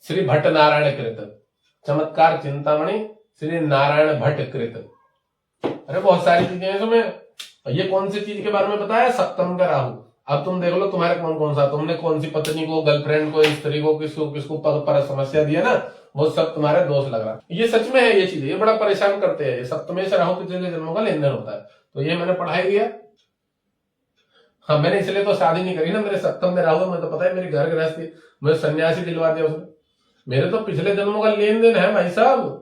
श्री भट्ट नारायण कृत चमत्कार चिंतामणि श्री नारायण भट्ट कृत। अरे बहुत सारी चीजें हैं इसमें। ये कौन सी चीज के बारे में बताया? सप्तम का राहु। अब तुम देख लो तुम्हारे कौन कौन सा, तुमने कौन सी पत्नी को, गर्लफ्रेंड को, स्त्री को, किसको पर समस्या दी है ना, वो सब तुम्हारे दोष लग रहा। ये सच में है, ये चीजें ये बड़ा परेशान करते हैं। सप्तमेश राहु पिछले जन्मों का लेन देन होता है, तो ये मैंने पढ़ाई दिया। हाँ, मैंने इसलिए तो शादी नहीं करी ना, मेरे सप्तम में राहु, मुझे तो पता है मेरी घर गृहस्थी, मुझे सन्यासी दिलवा दिया उसने। मेरे तो पिछले जन्मों का लेन देन है भाई साहब।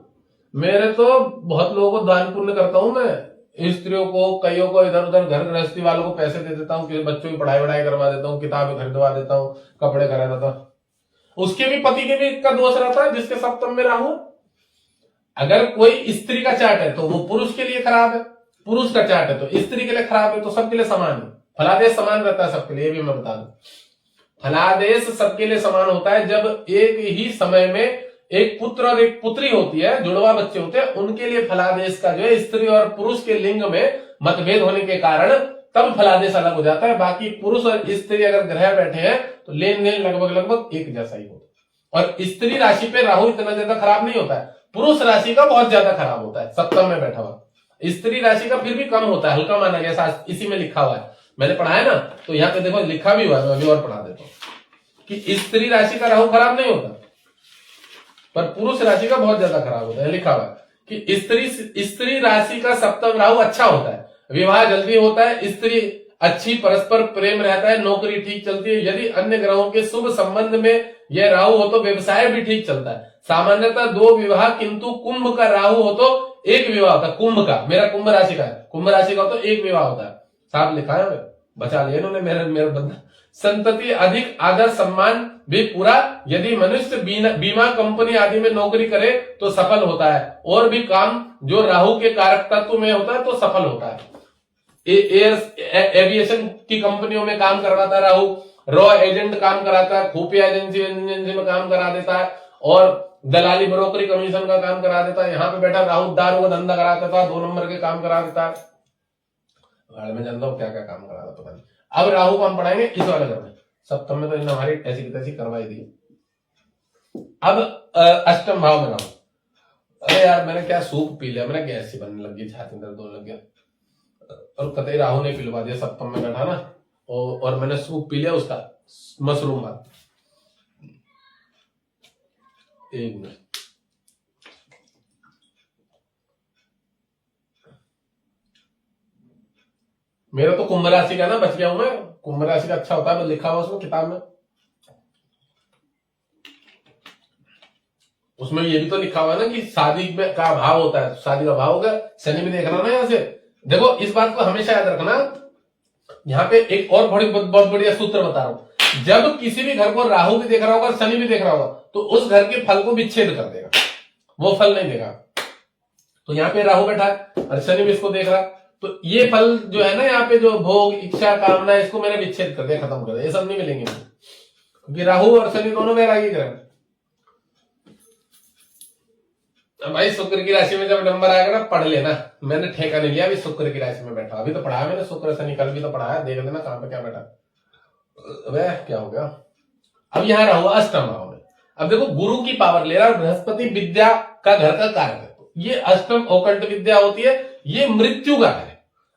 मेरे तो बहुत लोगों को दान पुण्य करता हूं मैं, स्त्रियों को, कईयों को इधर उधर घर गृहस्थी वालों को पैसे दे देता हूँ, बच्चों की पढ़ाई वढ़ाई करवा देता हूँ, किताबें खरीदवा देता हूँ, कपड़े करा देता हूँ। उसके भी पति के भी का दोष रहता है जिसके सप्तम में राहु। अगर कोई स्त्री का चार्ट है तो वो पुरुष के लिए खराब है, पुरुष का चार्ट है तो स्त्री के लिए खराब है, तो सबके लिए समान है। फलादेश समान रहता है सबके लिए, ये भी मैं बता दूं। फलादेश सबके लिए समान होता है जब एक ही समय में एक पुत्र और एक पुत्री होती है, जुड़वा बच्चे होते हैं, उनके लिए फलादेश का जो है स्त्री और पुरुष के लिंग में मतभेद होने के कारण तब फलादेश अलग हो जाता है। बाकी पुरुष और स्त्री अगर ग्रह बैठे हैं तो लेन देन लगभग एक जैसा ही होता है। और स्त्री राशि पे राहु इतना ज्यादा खराब नहीं होता है, पुरुष राशि का बहुत ज्यादा खराब होता है सप्तम में बैठा हुआ। स्त्री राशि का फिर भी कम होता है, हल्का माना गया, इसी में लिखा हुआ है, मैंने पढ़ा है ना, तो यहाँ पे देखो लिखा भी हुआ है, मैं अभी और पढ़ा देता हूँ कि स्त्री राशि का राहु खराब नहीं होता, पर पुरुष राशि का बहुत ज्यादा खराब होता है। लिखा हुआ कि स्त्री राशि का सप्तम राहु अच्छा होता है, विवाह जल्दी होता है, स्त्री अच्छी, परस्पर प्रेम रहता है, नौकरी ठीक चलती है। यदि अन्य ग्रहों के शुभ संबंध में यह राहु हो तो व्यवसाय भी ठीक चलता है। सामान्यतः 2 विवाह, किंतु कुंभ का राहु हो तो 1 विवाह होता है। कुंभ का, मेरा कुंभ राशि का है, कुंभ राशि का हो तो 1 विवाह होता है। साफ लिखा है, बचा लिया इन्होंने मेरा बंदा। संतति अधिक, आदर सम्मान भी पूरा। यदि मनुष्य बीमा कंपनी आदि में नौकरी करे तो सफल होता है, और भी काम जो राहु के कारक तत्व में होता है तो सफल होता है। एविएशन की कंपनियों में काम करवाता है राहु, रॉ एजेंट काम कराता है, खुफिया एजेंसी में काम करा देता है, और दलाली ब्रोकरी कमीशन का काम करा देता है। यहाँ पे बैठा राहु दारू का धंधा करा देता है, 2 नंबर के काम करा देता है। मैं जानता हूँ क्या क्या काम करा था, पता नहीं। अब राहु को हम पढ़ाएंगे इस वाले घर में, सप्तम में तो इन हमारी ऐसी की तैसी करवाई दी। अब अष्टम भाव में राहु। अरे यार मैंने क्या सूप पी लिया, मैंने गैस सी बनने लगी, छाती में दर्द होने लग गया, और कतई राहु ने पिलवा दिया। सप्तम में बैठा ना, और मैंने सूप पी लिया उसका, मशरूम वाला। एक मिनट, मेरा तो कुंभ राशि का ना, बच गया हूं मैं। कुंभ राशि का अच्छा होता है, लिखा हुआ उसमें किताब में, उसमें ये भी तो लिखा हुआ है ना कि शादी में का भाव होता है, शादी का भाव होगा। शनि में देख रहा ना यहाँ से, देखो इस बात को हमेशा याद रखना। यहाँ पे एक और बहुत बढ़िया सूत्र बता रहा हूं। जब किसी भी घर को राहु भी देख रहा होगा, शनि भी देख रहा होगा, तो उस घर के फल को विच्छेद कर देगा, वो फल नहीं देगा। तो यहाँ पे राहु बैठा है और शनि भी इसको देख रहा, तो ये फल जो है ना यहाँ पे, जो भोग, इच्छा, कामना, इसको मैंने विच्छेद कर दिया, खत्म कर दिया, ये सब नहीं मिलेंगे, क्योंकि राहु और शनि दोनों वैरागी ग्रह। भाई शुक्र की राशि में जब नंबर आएगा ना, पढ़ लेना, मैंने ठेका नहीं लिया, अभी शुक्र की राशि में बैठा, अभी तो पढ़ाया मैंने, शुक्र शनि कल भी तो पढ़ाया, देख लेना कहां पे क्या बैठा। वह क्या हो गया, अब यहाँ राहु अष्टम भाव में। अब देखो गुरु की पावर ले रहा है, बृहस्पति विद्या का घर का कारक है, ये अष्टम ओकल्ट विद्या होती है, ये मृत्यु का घर है।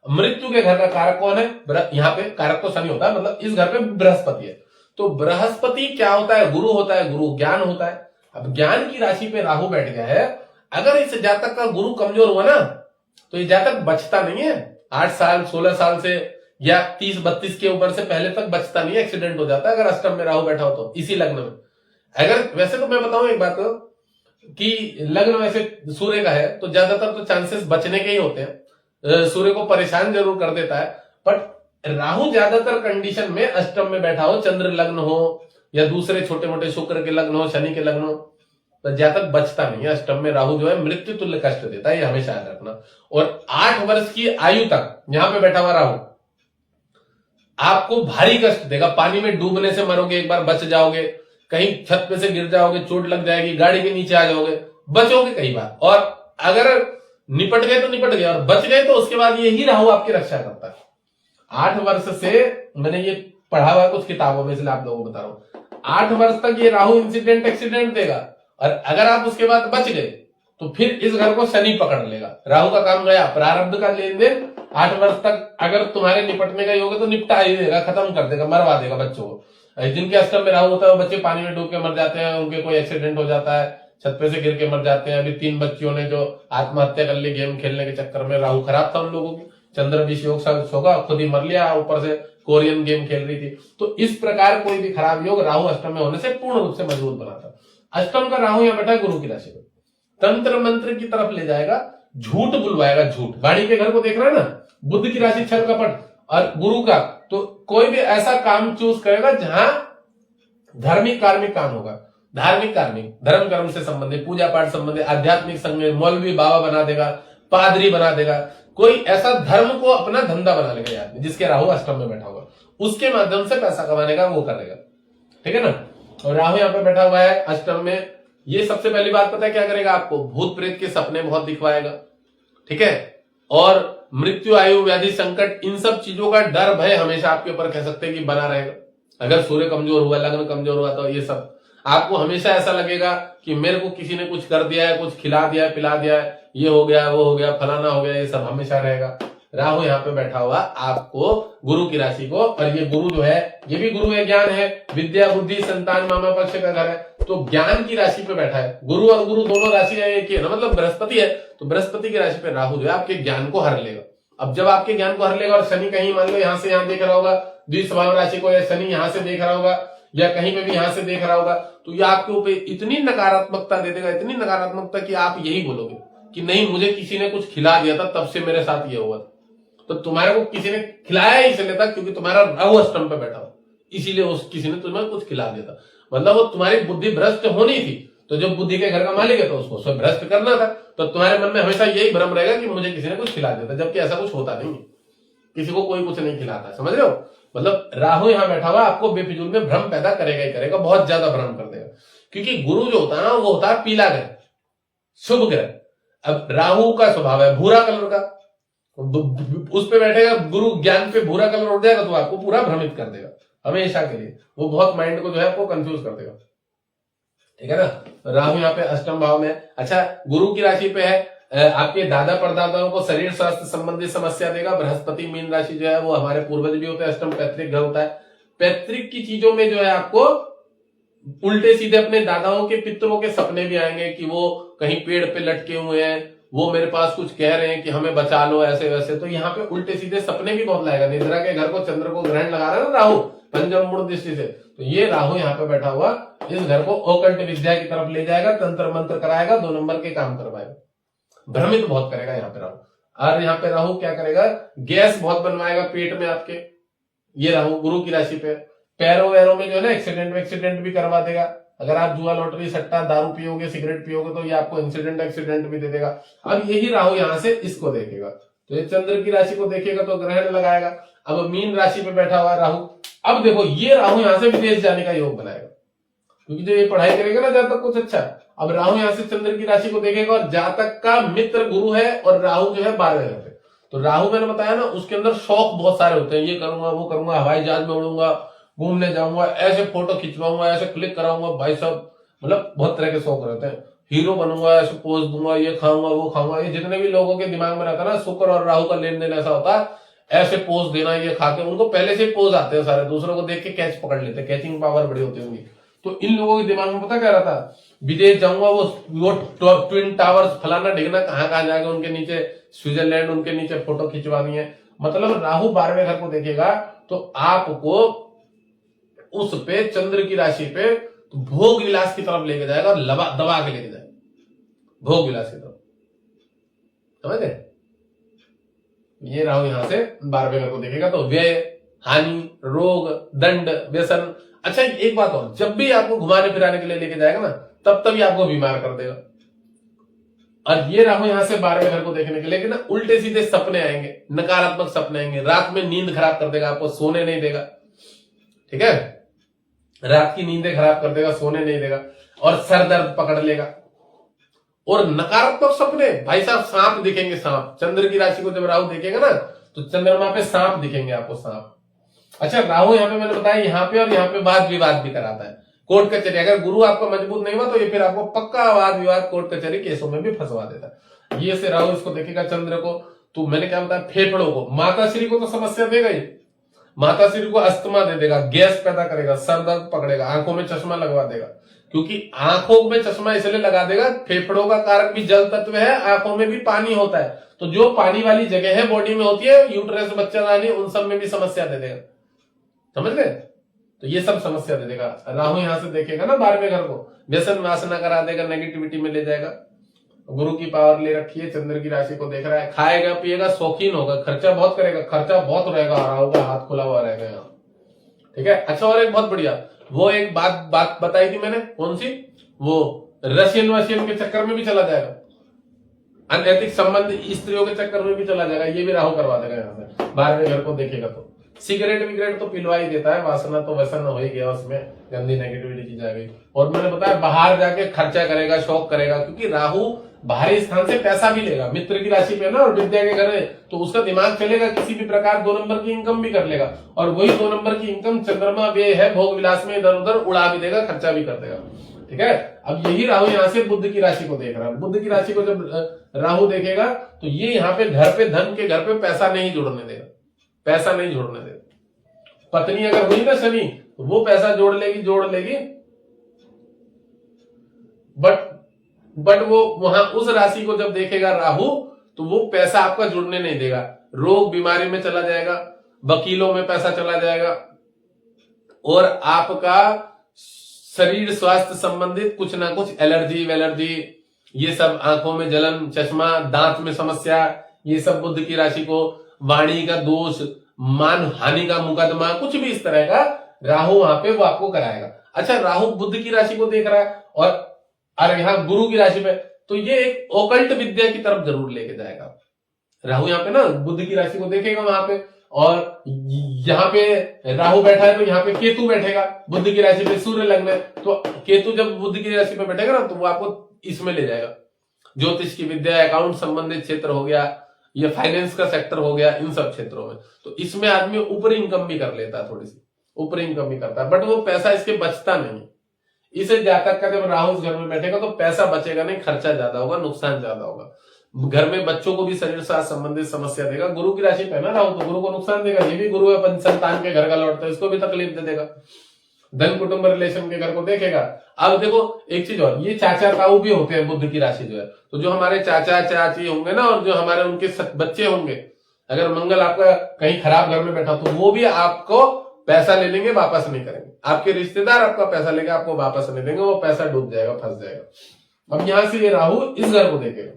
मृत्यु के घर का कारक कौन है? यहाँ पे कारक तो शनि होता है, मतलब इस घर पे बृहस्पति है। तो बृहस्पति क्या होता है? गुरु होता है, गुरु ज्ञान होता है। अब ज्ञान की राशि पे राहु बैठ गया है, अगर इस जातक का गुरु कमजोर हुआ ना, तो ये जातक बचता नहीं है। 8 साल 16 साल से या 30-32 के ऊपर से पहले तक बचता नहीं है, एक्सीडेंट हो जाता है अगर अष्टम में राहु बैठा हो तो इसी लग्न में। अगर वैसे तो मैं बताऊं एक बात कि लग्न वैसे सूर्य का है तो ज्यादातर तो चांसेस बचने के ही होते हैं, सूर्य को परेशान जरूर कर देता है, बट राहु ज्यादातर कंडीशन में अष्टम में बैठा हो, चंद्र लग्न हो या दूसरे छोटे मोटे शुक्र के लग्न हो, शनि के लग्न हो, तो ज्यादा बचता नहीं है। अष्टम में राहु जो है मृत्यु तुल्य कष्ट देता है, ये हमेशा याद रखना। और 8 वर्ष की आयु तक यहां पे बैठा हुआ राहु आपको भारी कष्ट देगा, पानी में डूबने से मरोगे, एक बार बच जाओगे, कहीं छत पे से गिर जाओगे, चोट लग जाएगी, गाड़ी के नीचे आ जाओगे, बचोगे कई बार, और अगर निपट गए तो निपट गए, और बच गए तो उसके बाद यही राहु आपकी रक्षा करता है। 8 वर्ष से मैंने ये पढ़ा हुआ कुछ किताबों में, इसलिए आप लोगों को बता रहा हूं, 8 वर्ष तक ये राहु इंसिडेंट एक्सीडेंट देगा, और अगर आप उसके बाद बच गए तो फिर इस घर को शनि पकड़ लेगा। राहु का काम गया, प्रारब्ध का लेन देन 8 वर्ष तक अगर तुम्हारे निपटने का योग है तो निपटा ही देगा, खत्म कर देगा, मरवा देगा बच्चों को। जिनके अष्टम में राहु होता है वो बच्चे पानी में डूब के मर जाते हैं, उनके कोई एक्सीडेंट हो जाता है, छत पे से गिर के मर जाते हैं। अभी 3 बच्चियों ने जो आत्महत्या कर ली गेम खेलने के चक्कर में, राहु खराब था उन लोगों की, चंद्र विष योग होगा, खुद ही मर लिया, ऊपर से कोरियन गेम खेल रही थी। तो इस प्रकार कोई भी खराब योग राहु अष्टम में होने से पूर्ण रूप से मजबूत बनाता है। अष्टम का राहु यहाँ बैठा है गुरु की राशि में, तंत्र मंत्र की तरफ ले जाएगा, झूठ बुलवाएगा, झूठ। गाड़ी के घर को देख रहा है ना, बुध की राशि छल कपट और गुरु का, तो कोई भी ऐसा काम चूज करेगा जहां धार्मिक कार्मिक काम होगा, धार्मिक कार्मिक, धर्म कर्म से संबंधित, पूजा पाठ संबंधित, आध्यात्मिक संग, मौलवी बाबा बना देगा, पादरी बना देगा, कोई ऐसा धर्म को अपना धंधा बना लेगा आदमी जिसके राहु अष्टम में बैठा हुआ, उसके माध्यम से पैसा कमाने का वो करेगा, ठीक है ना। और राहु यहाँ पे बैठा हुआ है अष्टम में, ये सबसे पहली बात पता है क्या करेगा, आपको भूत प्रेत के सपने बहुत दिखवाएगा, ठीक है, और मृत्यु, आयु, व्याधि, संकट, इन सब चीजों का डर भय हमेशा आपके ऊपर कह सकते हैं कि बना रहेगा। अगर सूर्य कमजोर हुआ, लग्न कमजोर हुआ, तो ये सब आपको हमेशा ऐसा लगेगा कि मेरे को किसी ने कुछ कर दिया है, कुछ खिला दिया है, पिला दिया है, ये हो गया, वो हो गया, फलाना हो गया, ये सब हमेशा रहेगा। राहु यहाँ पे बैठा हुआ आपको गुरु की राशि को, और ये गुरु जो है ये भी गुरु है, ज्ञान है, विद्या, बुद्धि, संतान, मामा पक्ष का घर है, तो ज्ञान की राशि पे बैठा है। गुरु और गुरु दोनों राशि है एक ही है ना, मतलब बृहस्पति है, तो बृहस्पति की राशि पे राहु जो है आपके ज्ञान को हर लेगा। अब जब आपके ज्ञान को हर लेगा और शनि कहीं मान लो यहाँ से यहाँ देख रहा होगा, द्विस्वभाव राशि को, या शनि यहाँ से देख रहा होगा या कहीं पे भी यहाँ से देख रहा होगा, तो ये आपके ऊपर इतनी नकारात्मकता दे देगा, इतनी नकारात्मकता कि आप यही बोलोगे कि नहीं, मुझे किसी ने कुछ खिला दिया था तब से मेरे साथ ये हुआ था। तो तुम्हारे को किसी ने खिलाया ही इसलिए था क्योंकि तुम्हारा राहु अष्टम पे बैठा हो, इसीलिए उस किसी ने तुम्हें कुछ खिला दिया था, मतलब वो तुम्हारी बुद्धि भ्रष्ट होनी थी। तो जब बुद्धि के घर का मालिक है तो उसको स्वयं भ्रष्ट करना था, तो तुम्हारे मन में हमेशा यही भ्रम रहेगा कि मुझे किसी ने कुछ खिला दिया था, जबकि ऐसा कुछ होता नहीं है, किसी को कोई कुछ नहीं खिलाता, समझ रहे हो। मतलब राहु यहाँ बैठा हुआ आपको बेफिजूल में भ्रम पैदा करेगा ही करेगा, बहुत ज्यादा भ्रम कर देगा, क्योंकि गुरु जो होता है ना वो होता है पीला ग्रह, शुभ ग्रह। अब राहु का स्वभाव है भूरा कलर का, उस पे बैठेगा गुरु, ज्ञान पे भूरा कलर उड़ जाएगा तो आपको पूरा भ्रमित कर देगा हमेशा के लिए, वो बहुत माइंड को जो है आपको कंफ्यूज कर देगा, ठीक है ना। राहु यहाँ पे अष्टम भाव में। अच्छा, गुरु की राशि पे है, आपके दादा परदादाओं को शरीर स्वास्थ्य संबंधी समस्या देगा। बृहस्पति मीन राशि जो है वो हमारे पूर्वज भी होते हैं, अष्टम पैतृक घर होता है, पैतृक की चीजों में जो है आपको उल्टे सीधे अपने दादाओं के पितरों के सपने भी आएंगे कि वो कहीं पेड़ पे लटके हुए हैं, वो मेरे पास कुछ कह रहे हैं कि हमें बचा लो, ऐसे वैसे, तो यहाँ पे उल्टे सीधे सपने भी बहुत लाएगा। निद्रा के घर को चंद्र को ग्रहण लगा रहा है ना राहु पंचम मूल दृष्टि से, तो ये राहु यहाँ पे बैठा हुआ इस घर को ओकल्ट विद्या की तरफ ले जाएगा, तंत्र मंत्र कराएगा, 2 नंबर के काम करवाएगा, भ्रमित बहुत करेगा यहाँ पे राहु। और यहाँ पे राहु क्या करेगा, गैस बहुत बनवाएगा पेट में आपके, ये राहु गुरु की राशि पे। पैरों वैरों में जो है ना एक्सीडेंट भी करवा देगा। अगर आप जुआ लॉटरी सट्टा दारू पियोगे सिगरेट पियोगे तो ये आपको एक्सीडेंट भी दे देगा। अब यही राहु यहाँ से इसको देखेगा, तो ये चंद्र की राशि को देखेगा तो ग्रहण लगाएगा। अब मीन राशि पे बैठा हुआ राहु, अब देखो ये राहु यहाँ से विदेश जाने का योग बनाएगा, क्योंकि जो ये पढ़ाई करेगा ना जातक कुछ अच्छा। अब राहु यहाँ से चंद्र की राशि को देखेगा और जातक का मित्र गुरु है और राहु जो है 12वें घर पे, तो राहु मैंने बताया ना उसके अंदर शौक बहुत सारे होते हैं, ये करूंगा वो करूंगा, हवाई जहाज में उड़ूंगा, घूमने जाऊंगा, ऐसे फोटो खिंचवाऊंगा, ऐसे क्लिक कराऊंगा, भाई साहब मतलब बहुत तरह के शौक रहते हैं, हीरो बनूंगा, ऐसे पोज दूंगा, ये खाऊंगा वो खाऊंगा। ये जितने भी लोगों के दिमाग में रहता है ना शुक्र और राहु का लेन देन ऐसा होता है, ऐसे पोज देना, ये खा के, उनको पहले से पोज आते हैं सारे, दूसरों को देख के कैच पकड़ लेते हैं, कैचिंग पावर बड़ी होती होगी। तो इन लोगों के दिमाग में पता क्या रहता है, विदेश जाऊंगा, वो ट्विन टावर्स फलाना ढिगना कहाँ जाएगा, उनके नीचे स्विट्जरलैंड, उनके नीचे फोटो खिंचवानी है, मतलब राहु 12वें घर को देखेगा तो आपको उस पे चंद्र की राशि पे भोग विलास की तरफ लेके जाएगा और दबा के लेके जाएगा भोग विलास की तरफ, समझ गए। ये राहु यहां से 12वें घर को देखेगा तो व्यय, हानि, रोग, दंड, व्यसन। अच्छा एक बात और, जब भी आपको घुमाने फिराने के लिए लेके जाएगा ना तब ही आपको बीमार कर देगा। और ये राहु यहां से 12वें घर को देखने के लिए ना उल्टे सीधे सपने आएंगे, नकारात्मक सपने आएंगे, रात में नींद खराब कर देगा, आपको सोने नहीं देगा, ठीक है, रात की नींदें खराब कर देगा, सोने नहीं देगा, और सर दर्द पकड़ लेगा। और नकारात्मक सपने, भाई साहब सांप दिखेंगे, सांप, चंद्र की राशि को जब राहु देखेगा ना तो चंद्रमा पे सांप दिखेंगे आपको, सांप। अच्छा राहु यहाँ पे मैंने बताया यहाँ पे और यहाँ पे वाद विवाद भी कराता है, कोर्ट कचहरी। अगर गुरु आपका मजबूत नहीं हुआ तो ये फिर आपको पक्का वाद विवाद, कोर्ट कचहरी केसों में भी फंसवा देता है। ये से राहु इसको देखेगा चंद्र को, तो मैंने क्या बताया, फेफड़ों को, माताश्री को तो समस्या देगा ही, माताश्री को अस्थमा दे देगा, गैस पैदा करेगा, सर दर्द पकड़ेगा, आंखों में चश्मा लगवा देगा, क्योंकि आंखों में चश्मा इसलिए लगा देगा, फेफड़ों का कारक भी जल तत्व है, आंखों में भी पानी होता है, तो जो पानी वाली जगह है बॉडी में होती है, यूट्रस, बच्चादानी, उन सब में भी समस्या दे देगा, समझ गए। तो ये सब समस्या दे देगा। राहु यहां से देखेगा ना 12वें घर को, व्यसन वासना करा देगा, नेगेटिविटी में ले जाएगा। गुरु की पावर ले रखी है, चंद्र की राशि को देख रहा है, खाएगा पिएगा, शौकीन होगा, खर्चा बहुत करेगा, खर्चा बहुत रहेगा, राहु का हाथ खुला हुआ रहेगा यहाँ, ठीक है। अच्छा और एक बहुत बढ़िया, वो एक बात बताई थी मैंने, कौन सी, वो रशियन के चक्कर में भी चला जाएगा, अनैतिक संबंध स्त्रियों के चक्कर में भी चला जाएगा, ये भी राहु करवा देगा यहाँ से 12वें घर को देखेगा तो। सिगरेट विगरेट तो पिलवा ही देता है, वासना तो वैसा हो ही गया, उसमें गंदी नेगेटिविटी चीज आ गई। और मैंने बताया बाहर जाके खर्चा करेगा, शौक करेगा, क्योंकि राहु बाहरी स्थान से पैसा भी लेगा, मित्र की राशि पे ना, और विद्या के घर है तो उसका दिमाग चलेगा, किसी भी प्रकार 2 नंबर की इनकम भी कर लेगा, और वही 2 नंबर की इनकम चंद्रमा व्यय है, भोग विलास में इधर उधर उड़ा भी देगा, खर्चा भी कर देगा, ठीक है। अब यही राहु यहाँ से बुध की राशि को देख रहा है, बुध की राशि को जब राहु देखेगा तो ये यहाँ पे घर पे, धन के घर पे पैसा नहीं जुड़ने देगा, पैसा नहीं जोड़ने देगा। पत्नी अगर हुई ना शनि, वो पैसा जोड़ लेगी, बट वो वहां उस राशि को जब देखेगा राहु तो वो पैसा आपका जुड़ने नहीं देगा, रोग बीमारी में चला जाएगा, वकीलों में पैसा चला जाएगा, और आपका शरीर स्वास्थ्य संबंधित कुछ ना कुछ एलर्जी वेलर्जी, ये सब, आंखों में जलन, चश्मा, दांत में समस्या, ये सब बुध की राशि को, वाणी का दोष, मान हानि का मुकदमा, कुछ भी इस तरह का राहु वहां पे वो आपको कराएगा। अच्छा राहु बुध की राशि को देख रहा है और यहाँ गुरु की राशि पे, तो ये एक ओकल्ट विद्या की तरफ जरूर लेके जाएगा। राहु यहाँ पे ना बुध की राशि को देखेगा वहां पे, और यहाँ पे राहु बैठा है तो यहाँ पे केतु बैठेगा, बुध की राशि पे सूर्य लग्न है, तो केतु जब बुध की राशि पे बैठेगा ना तो वो आपको इसमें ले जाएगा, ज्योतिष की विद्या, अकाउंट संबंधित क्षेत्र हो गया, ये फाइनेंस का सेक्टर हो गया, इन सब क्षेत्रों में। तो इसमें आदमी ऊपर इनकम भी कर लेता है, थोड़ी सी ऊपर इनकम भी करता है, बट वो पैसा इसके बचता नहीं। इसे जातक का जब राहु इस घर में बैठेगा तो पैसा बचेगा नहीं, खर्चा ज्यादा होगा, नुकसान ज्यादा होगा, घर में बच्चों को भी शरीर स्वास्थ्य संबंधित समस्या देगा। गुरु की राशि पे ना राहु, तो गुरु को नुकसान देगा, ये भी गुरु है, संतान के घर का लौटता है, इसको भी तकलीफ दे देगा। धन कुटुंब रिलेशन के घर को देखेगा। अब देखो एक चीज और, ये चाचा ताऊ भी होते हैं बुध की राशि जो है, तो जो हमारे चाचा चाची होंगे ना, और जो हमारे उनके बच्चे होंगे, अगर मंगल आपका कहीं खराब घर में बैठा तो वो भी आपको पैसा ले लेंगे, वापस नहीं करेंगे। आपके रिश्तेदार आपका पैसा लेंगे, आपको वापस नहीं देंगे, वो पैसा डूब जाएगा, फंस जाएगा। अब यहां से ये राहु इस घर को देखेगा,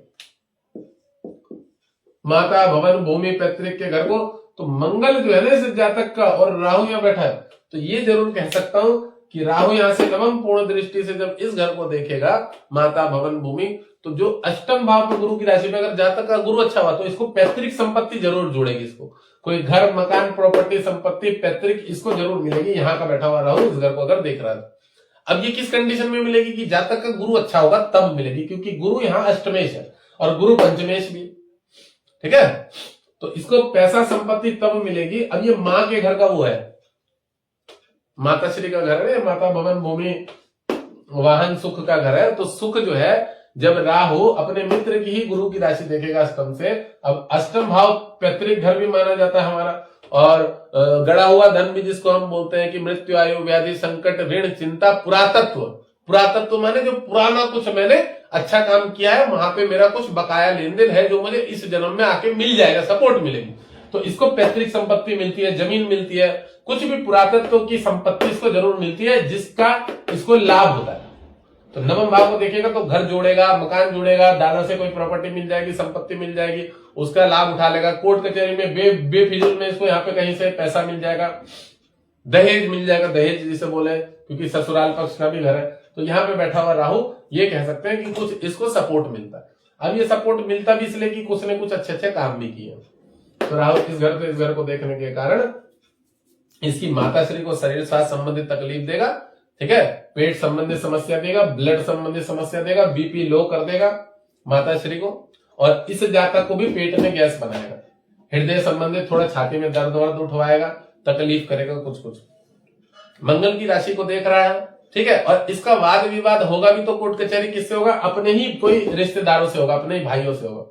माता, भवन, भूमि, पैतृक के घर को, तो मंगल जो है ना इस जातक का, और राहु यहाँ बैठा है, तो ये जरूर कह सकता हूं कि राहु यहां से नवम पूर्ण दृष्टि से जब इस घर को देखेगा, माता, भवन, भूमि, तो जो अष्टम भाव में गुरु की राशि में अगर जातक का गुरु अच्छा हुआ तो इसको पैतृक संपत्ति जरूर जुड़ेगी, इसको कोई घर, मकान, प्रॉपर्टी, संपत्ति, पैतृक, इसको जरूर मिलेगी। यहाँ का बैठा हुआ राहु इस घर को अगर देख रहा है, अब ये किस कंडीशन में मिलेगी कि जातक का गुरु अच्छा होगा तब मिलेगी, क्योंकि गुरु यहाँ अष्टमेश है और गुरु पंचमेश भी, ठीक है। तो इसको पैसा संपत्ति तब मिलेगी। अब ये माँ के घर का वो है, माता श्री का घर है, माता, भवन, भूमि, वाहन, सुख का घर है। तो सुख जो है, जब राहु अपने मित्र की ही गुरु की राशि देखेगा अष्टम से, अब अष्टम भाव पैतृक घर भी माना जाता है हमारा, और गड़ा हुआ धन भी जिसको हम बोलते हैं कि मृत्यु, आयु, व्याधि, संकट, ऋण, चिंता, पुरातत्व, पुरातत्व माने जो पुराना कुछ मैंने अच्छा काम किया है, वहां पे मेरा कुछ बकाया लेन देन है जो मुझे इस जन्म में आके मिल जाएगा, सपोर्ट मिलेगी। तो इसको पैतृक संपत्ति मिलती है, जमीन मिलती है, कुछ भी पुरातत्व की संपत्ति इसको जरूर मिलती है जिसका इसको लाभ होता है। तो नवम भाव को देखिएगा तो घर जोड़ेगा, मकान जोड़ेगा, दादा से कोई प्रॉपर्टी मिल जाएगी, संपत्ति मिल जाएगी, उसका लाभ उठा लेगा। कोर्ट कचहरी में बेफिजूल में इसको यहाँ पे कहीं से पैसा मिल जाएगा, दहेज मिल जाएगा, दहेज जिसे बोले, क्योंकि ससुराल पक्ष का भी घर है। तो यहाँ पे बैठा हुआ राहु, ये कह सकते हैं कि कुछ इसको सपोर्ट मिलता है। अब ये सपोर्ट मिलता भी इसलिए कि कुछ ने कुछ अच्छे अच्छे काम भी किए। तो राहु इस घर को देखने के कारण इसकी माता श्री को शरीर स्वास्थ्य संबंधित तकलीफ देगा, ठीक है, पेट संबंधित समस्या देगा, ब्लड संबंधित समस्या देगा, बीपी लो कर देगा माता श्री को, और इस जातक को भी पेट में गैस बनाएगा, हृदय संबंधित थोड़ा छाती में दर्द वर्द उठवाएगा, तकलीफ करेगा कुछ। मंगल की राशि को देख रहा है, ठीक है, और इसका वाद विवाद होगा भी तो कोर्ट कचहरी किससे होगा? अपने ही कोई रिश्तेदारों से होगा, अपने ही भाइयों से होगा।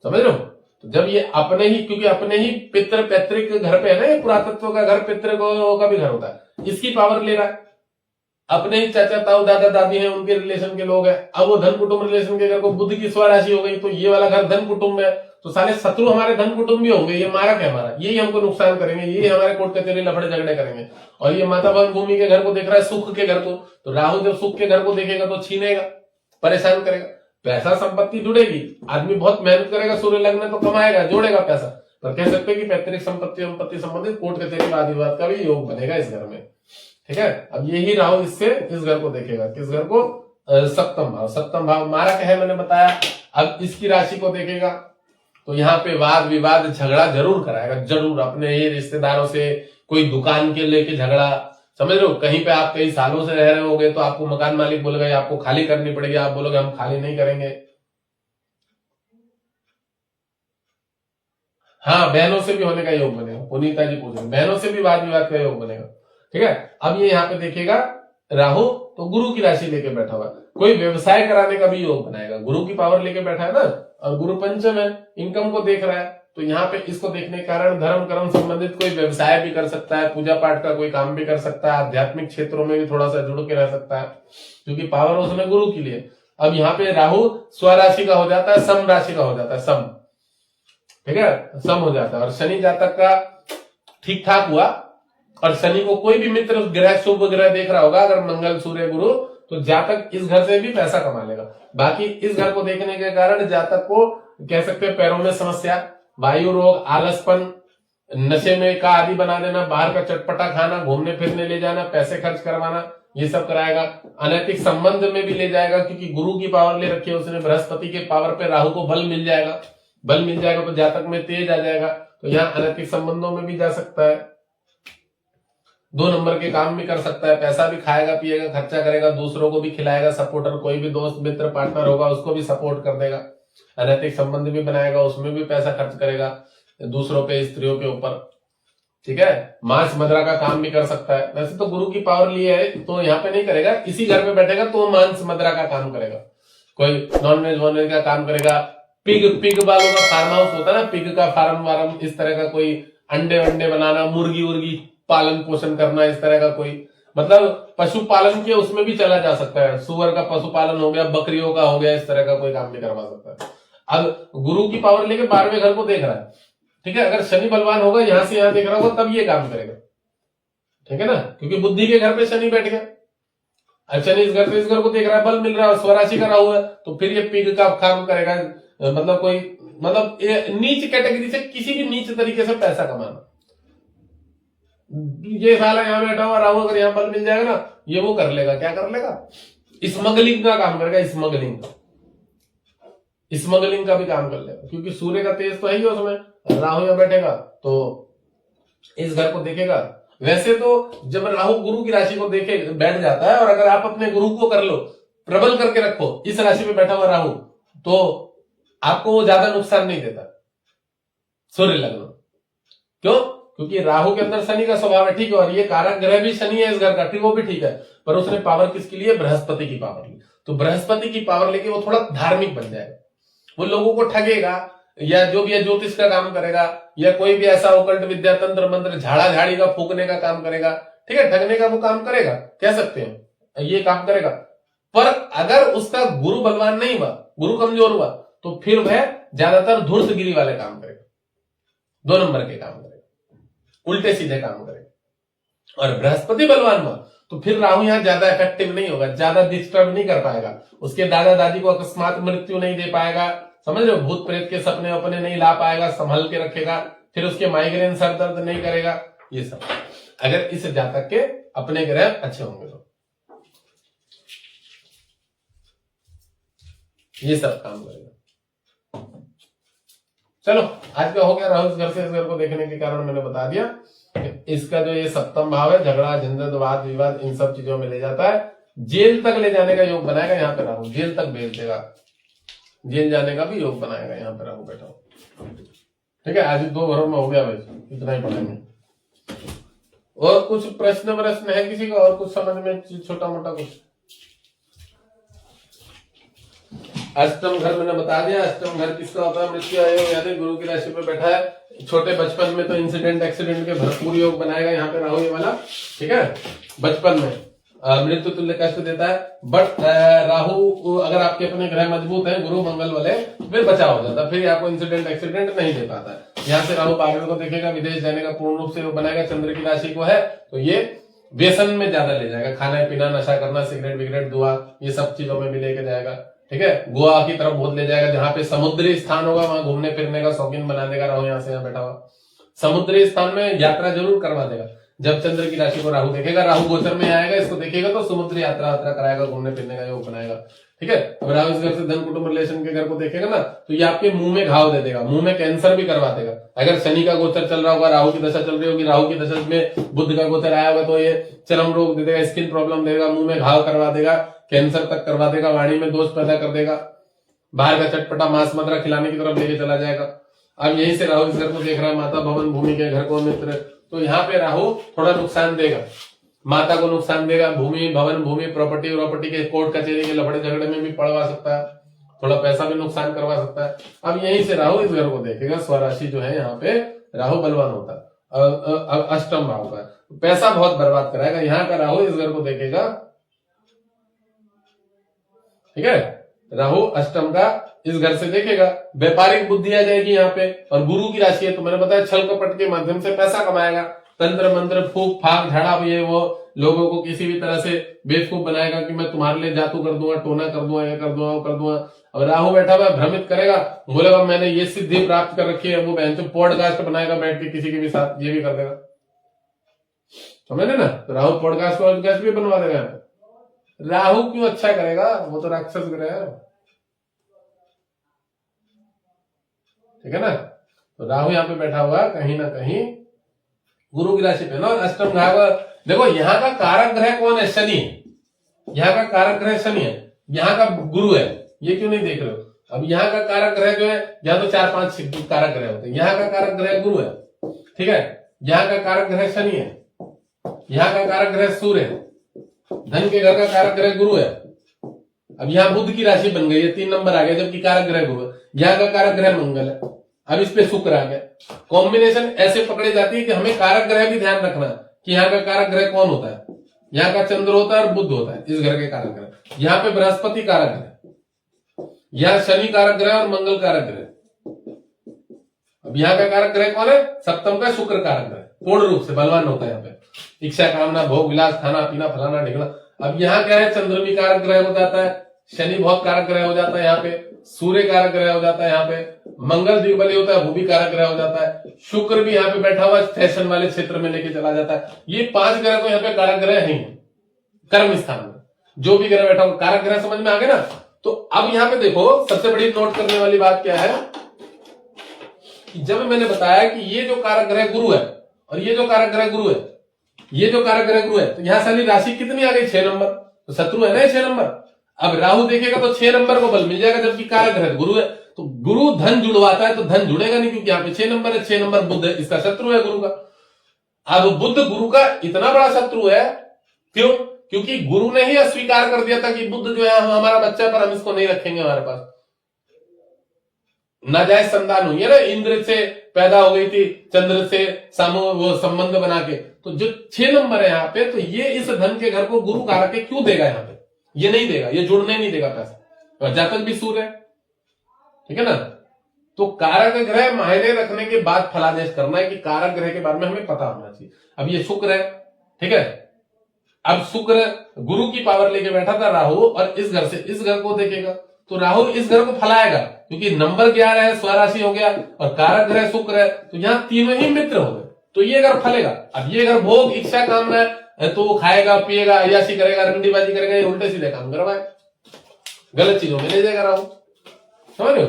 समझ रहे हो? तो जब ये अपने ही, क्योंकि अपने ही पितृ पैतृक घर पे है ना, ये पुरातत्व का घर, पितृ का भी घर होता है, इसकी पावर ले रहा है। अपने ही चाचा ताऊ दादा दादी हैं, उनके रिलेशन के लोग हैं। अब वो धन कुटुंब रिलेशन के घर को, बुध की स्वराशि हो गई, तो ये वाला घर धन कुटुंब है, तो सारे शत्रु हमारे धन कुटुंब भी होंगे। ये मारा क्या हमारा, यही हमको नुकसान करेंगे, ये हमारे कोर्ट कचहरी लफड़े झगड़े करेंगे। और ये माता भवन भूमि के घर को देख रहा है, सुख के घर को, तो राहु जब सुख के घर को देखेगा तो छीनेगा, परेशान करेगा। पैसा संपत्ति जुड़ेगी, आदमी बहुत मेहनत करेगा, सूर्य लग्न में तो कमाएगा, जोड़ेगा पैसा। पर कह सकते हैं कि पैतृक संपत्ति संबंधित कोर्ट कचहरी वाद विवाद का भी योग बनेगा इस घर में, ठीक है। अब यही राहु इससे इस घर को देखेगा, किस घर को? सप्तम भाव मारक है, मैंने बताया। अब इसकी राशि को देखेगा तो यहाँ पे वाद विवाद झगड़ा जरूर कराएगा, जरूर अपने ही रिश्तेदारों से, कोई दुकान के लेके झगड़ा, समझ लो, कहीं पे आप कई सालों से रह रहे होगे तो आपको मकान मालिक बोलेगा आपको खाली करनी पड़ेगी, आप बोलोगे हम खाली नहीं करेंगे। हाँ, बहनों से भी होने का योग बनेगा, पुनीता जी पूछ रहे, बहनों से भी वाद विवाद का योग बनेगा, ठीक है। अब ये यहाँ पे देखेगा राहु, तो गुरु की राशि लेके बैठा हुआ, कोई व्यवसाय कराने का भी योग बनाएगा, गुरु की पावर लेके बैठा है ना, और गुरु पंचम है, इनकम को देख रहा है, तो यहाँ पे इसको देखने के कारण धर्म कर्म संबंधित कोई व्यवसाय भी कर सकता है, पूजा पाठ का कोई काम भी कर सकता है, आध्यात्मिक क्षेत्रों में भी थोड़ा सा जुड़ के रह सकता है, क्योंकि पावर उसमें गुरु के लिए। अब यहाँ पे राहु स्वराशि का हो जाता है, सम राशि का हो जाता है, सम, ठीक है, सम हो जाता है। और शनि जातक का ठीक ठाक हुआ, और शनि को कोई भी मित्र ग्रह शुभ ग्रह देख रहा होगा, अगर मंगल सूर्य गुरु, तो जातक इस घर से भी पैसा कमा लेगा। बाकी इस घर को देखने के कारण जातक को कह सकते हैं पैरों में समस्या, वायु रोग, आलसपन, नशे में का आदि बना देना, बाहर का चटपटा खाना, घूमने फिरने ले जाना, पैसे खर्च करवाना, ये सब कराएगा। अनैतिक संबंध में भी ले जाएगा, क्योंकि गुरु की पावर ले रखी है उसने, बृहस्पति के पावर पे राहु को बल मिल जाएगा, तो जातक में तेज आ जाएगा, तो यहाँ अनैतिक संबंधों में भी जा सकता है, 2 नंबर के काम भी कर सकता है, पैसा भी खाएगा पिएगा, खर्चा करेगा, दूसरों को भी खिलाएगा, सपोर्टर कोई भी दोस्त मित्र पार्टनर होगा उसको भी सपोर्ट कर देगा, अनैतिक संबंध भी बनाएगा, उसमें भी पैसा खर्च करेगा दूसरों पे, स्त्रियों के ऊपर, ठीक है। मांस मदिरा का काम भी कर सकता है, वैसे तो गुरु की पावर लिए है तो यहाँ पे नहीं करेगा, इसी घर पे बैठेगा तो मांस मदिरा का काम करेगा, कोई नॉनवेज वॉनवेज का काम करेगा, पिग वालों का फार्म हाउस होता है ना, पिग का फार्म वार्म, इस तरह का कोई अंडे वंडे बनाना, मुर्गी उर्गी पालन पोषण करना, इस तरह का कोई मतलब पशुपालन के उसमें भी चला जा सकता है, सुअर का पशुपालन हो गया, बकरियों का हो गया, इस तरह का कोई काम भी करवा सकता है। अब गुरु की पावर लेके 12वें घर को देख रहा है, ठीक है, अगर शनि बलवान होगा, यहां से यहां देख रहा होगा, तब ये काम करेगा, ठीक है ना, क्योंकि बुद्धि के घर पे शनि बैठ गया। अब शनि इस घर से इस घर को देख रहा है, बल मिल रहा है, स्वराशि का राहु है, तो फिर ये पिग का काम करेगा, मतलब कोई मतलब नीच कैटेगरी से, किसी भी नीच तरीके से पैसा कमाना। ये साला यहाँ बैठा हुआ राहु, अगर यहाँ बल मिल जाएगा ना, ये वो कर लेगा, क्या कर लेगा? स्मगलिंग का काम करेगा, स्मगलिंग का भी काम कर लेगा, क्योंकि सूर्य का तेज तो है ही उसमें, राहु यहाँ बैठेगा तो इस घर को देखेगा। वैसे तो जब राहु गुरु की राशि को देखे बैठ जाता है, और अगर आप अपने गुरु को कर लो, प्रबल करके रखो, इस राशि में बैठा हुआ राहु, तो आपको वो ज्यादा नुकसान नहीं देता सूर्य लग्न। क्यों? क्योंकि राहु के अंदर शनि का स्वभाव है, ठीक है, और ये कारक ग्रह भी शनि है इस घर का, ठीक, वो भी ठीक है, पर उसने पावर किसकी लिए? बृहस्पति की पावर ली। तो बृहस्पति की पावर लेके वो थोड़ा धार्मिक बन जाएगा, वो लोगों को ठगेगा, या जो भी है ज्योतिष का काम करेगा, या कोई भी ऐसा ओकल्ट विद्या, तंत्र मंत्र, झाड़ा झाड़ी का फूकने का काम करेगा, ठीक है, ठगने का वो काम करेगा, कह सकते हैं ये काम करेगा। पर अगर उसका गुरु बलवान नहीं हुआ, गुरु कमजोर हुआ तो फिर वह ज्यादातर धूर्तगिरी वाले काम करेगा, 2 नंबर के काम करेगा, उल्टे सीधे काम करेगा। और बृहस्पति बलवान हुआ तो फिर राहु यहां ज्यादा इफेक्टिव नहीं होगा, ज्यादा डिस्टर्ब नहीं कर पाएगा, उसके दादा दादी को अकस्मात मृत्यु नहीं दे पाएगा, समझ रहे हो, भूत प्रेत के सपने अपने नहीं ला पाएगा, संभल के रखेगा, फिर उसके माइग्रेन सर दर्द नहीं करेगा, ये सब अगर इस जातक के अपने ग्रह अच्छे होंगे तो ये सब काम करेगा। चलो आज का हो गया राहु इस घर से इस घर को देखने के कारण मैंने बता दिया इसका जो ये सप्तम भाव है झगड़ा झंझट वाद विवाद इन सब चीजों में ले जाता है, जेल तक ले जाने का योग बनाएगा। यहाँ पे राहु जेल तक भेज देगा, जेल जाने का भी योग बनाएगा। यहाँ पे राहु बैठा हो, ठीक है। आज 2 घरों में हो गया भाई, इतना ही पढ़ेंगे। और कुछ प्रश्न है किसी का, और कुछ समझ में छोटा मोटा कुछ? अष्टम घर मैंने बता दिया। अष्टम घर किसका होता है? मृत्यु आयोग, यानी गुरु की राशि पे बैठा है। छोटे बचपन में तो इंसिडेंट एक्सीडेंट के भरपूर योग बनाएगा यहाँ पे राहु ये वाला, ठीक है। बचपन में मृत्यु तुल्य कष्ट देता है, बट राहु अगर आपके अपने ग्रह मजबूत है गुरु मंगल वाले, फिर बचाव हो जाता है, फिर आपको इंसिडेंट एक्सीडेंट नहीं दे पाता है। यहाँ से राहु पागल को देखेगा, विदेश जाने का पूर्ण रूप से योग बनाएगा। चंद्र की राशि को है तो ये व्यसन में ज्यादा ले जाएगा, खाना पीना नशा करना सिगरेट विगरेट दुआ ये सब चीजों में भी लेके जाएगा, ठीक है। गोवा की तरफ बहुत ले जाएगा, जहां पे समुद्री स्थान होगा वहां घूमने फिरने का शौकीन बना देगा राहु। यहाँ से यहाँ बैठा हुआ समुद्री स्थान में यात्रा जरूर करवा देगा। जब चंद्र की राशि को राहु देखेगा, राहु गोचर में आएगा, इसको देखेगा तो समुद्री यात्रा कराएगा, घूमने फिरने का योग बनाएगा, ठीक है। अब राहु इस घर से धन कुटुंब रिलेशन के घर को देखेगा ना तो ये आपके मुंह में घाव दे देगा, मुंह में कैंसर भी करवा देगा। अगर शनि का गोचर चल रहा होगा, राहु की दशा चल रही होगी, राहु की दशा में बुध का गोचर आया होगा तो ये चरम रोग दे देगा, स्किन प्रॉब्लम देगा, मुंह में घाव करवा देगा, कैंसर तक करवा देगा, वाणी में दोष पैदा कर देगा, बाहर का चटपटा मांस मदिरा खिलाने की तरफ लेके चला जाएगा। अब यहीं से राहु इस घर को देख रहा है, माता भवन भूमि के घर को मित्र, तो यहाँ पे राहु थोड़ा नुकसान देगा, माता को नुकसान देगा, भूमि भवन भूमि प्रॉपर्टी के कोर्ट कचहरी के लफड़े झगड़े में भी पड़वा सकता है, थोड़ा पैसा भी नुकसान करवा सकता है। अब यहीं से राहु इस घर को देखेगा, स्वराशि जो है यहाँ पे राहु बलवान होता है, अष्टम भाव का पैसा बहुत बर्बाद कराएगा। यहाँ का राहु इस घर को देखेगा, ठीक है। राहु अष्टम का इस घर से देखेगा, व्यापारिक बुद्धि आ जाएगी यहाँ पे, और गुरु की राशि है तो मैंने बताया छल कपट के माध्यम से पैसा कमाएगा, तंत्र मंत्र फूक फाक झाड़ा ये वो लोगों को किसी भी तरह से बेवकूफ बनाएगा कि मैं तुम्हारे लिए जादू कर दूंगा, टोना कर दूंगा, ये कर दूंगा, वो कर दूंगा। अब राहु बैठा हुआ भ्रमित करेगा, बोलेगा मैंने ये सिद्धि प्राप्त कर रखी है, वो बहन तो पॉडकास्ट बनाएगा बैठ के किसी के भी साथ, ये भी कर देगा, समझे ना। तो राहु पॉडकास्ट भी बनवा देगा यहाँ पे। राहु क्यों अच्छा करेगा, वो तो राक्षस ग्रह है, ठीक है ना। तो राहु यहाँ पे बैठा हुआ कहीं ना कहीं गुरु की राशि पे ना। और अष्टम भाव देखो, यहाँ का कारक ग्रह कौन है? शनि है। यहाँ का कारक ग्रह शनि है, यहाँ का गुरु है, ये क्यों नहीं देख रहे हो? अब यहाँ का कारक ग्रह जो है, यहाँ तो 4-5 कारक ग्रह होते हैं, यहाँ का कारक ग्रह गुरु है, ठीक है। यहाँ का कारक ग्रह शनि है, यहाँ का कारक ग्रह सूर्य है, धन के घर का कारक ग्रह गुरु है। अब यहाँ बुध की राशि बन गई है, 3 नंबर आ गया, जबकि कारक ग्रह गुरु है। यहाँ का कारक ग्रह मंगल है, अब इस पे शुक्र आ गया। कॉम्बिनेशन ऐसे पकड़ी जाती है कि हमें कारक ग्रह भी ध्यान रखना कि यहाँ का कारक ग्रह कौन होता है। यहाँ का चंद्र होता है और बुध होता है इस घर के कारक ग्रह। यहाँ पे बृहस्पति कारक ग्रह, यहाँ शनि कारक ग्रह और मंगल कारक ग्रह। अब यहाँ का कारक ग्रह कौन है? सप्तम का शुक्र कारक ग्रह, पूर्ण रूप से बलवान होता है यहाँ पे। इच्छा कामना भोग विलास खाना पीना फलाना ढिकना। अब यहाँ क्या है? चंद्र भी कारक ग्रह हो जाता है, शनि बहुत कारक ग्रह हो जाता है यहाँ पे, सूर्य कारक ग्रह हो जाता है यहाँ पे, मंगल दिग्बली होता है वो भी कारक ग्रह हो जाता है, शुक्र भी यहाँ पे बैठा हुआ फैशन वाले क्षेत्र में लेके चला जाता है। ये 5 ग्रह तो यहाँ पे कारक ग्रह नहीं है। कर्म स्थान में जो भी ग्रह बैठा हुआ कारक ग्रह, समझ में आ गया ना। तो अब यहाँ पे देखो, सबसे बड़ी नोट करने वाली बात क्या है कि जब मैंने बताया कि ये जो कारक ग्रह गुरु है और ये जो कारक ग्रह गुरु है, ये जो कारक ग्रह गुरु है, तो यहाँ सारी राशि कितनी आ गई? 6 नंबर। तो शत्रु है ना 6 नंबर। अब राहु देखेगा तो 6 नंबर को बल मिल जाएगा, जबकि कारक ग्रह गुरु है। तो गुरु धन जुड़वाता है तो धन जुड़ेगा नहीं, क्योंकि यहाँ पे 6 नंबर है, 6 नंबर बुध है, इसका शत्रु है गुरु का। अब बुध गुरु का इतना बड़ा शत्रु है, क्यों? क्योंकि गुरु ने ही अस्वीकार कर दिया था कि बुध जो है हमारा बच्चा, पर हम इसको नहीं रखेंगे हमारे पास। नाजायज संतान हुई है ना, इंद्र से पैदा हो गई थी, चंद्र से वो संबंध बना के। तो जो 6 नंबर है यहाँ पे, तो ये इस धन के घर को गुरु कारक के क्यों देगा? यहाँ पे ये नहीं देगा, ये जुड़ने नहीं देगा पैसा। और जातक भी सूर्य है, ठीक है ना। तो कारक ग्रह मायने रखने के बाद फलादेश करना है कि कारक ग्रह के बारे में हमें पता होना चाहिए। अब ये शुक्र है, ठीक है। अब शुक्र गुरु की पावर लेके बैठा था राहु, और इस घर से इस घर को देखेगा, तो राहु इस घर को फलाएगा, क्योंकि नंबर 11 है, स्वराशि हो गया, और कारक ग्रह शुक्र है, तो यहां तीनों ही मित्र हो गए, तो ये घर फलेगा। अब ये घर भोग इच्छा कामना है, तो वो खाएगा पिएगा, अयाशी करेगा, रंडीबाजी करेगा, ये उल्टे सीधे काम करवाए, गलत चीजों में ले जाएगा राहु, समझ रहे हो।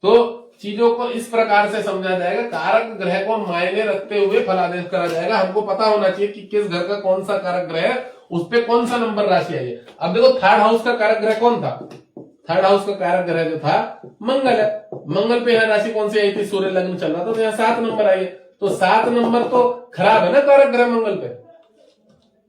तो चीजों को इस प्रकार से समझा जाएगा, कारक ग्रह को मायने रखते हुए फलादेश करा जाएगा। हमको पता होना चाहिए कि किस घर का कौन सा कारक ग्रह है, उस पे कौन सा नंबर राशि आई है। अब देखो थर्ड हाउस का कारक ग्रह कौन था, थर्ड हाउस का कारक ग्रह जो था मंगल है। मंगल पे यहाँ राशि कौन सी आई थी, सूर्य लग्न चल रहा था, तो यहाँ 7 नंबर आई है, तो 7 नंबर तो खराब है ना कारक ग्रह मंगल पे,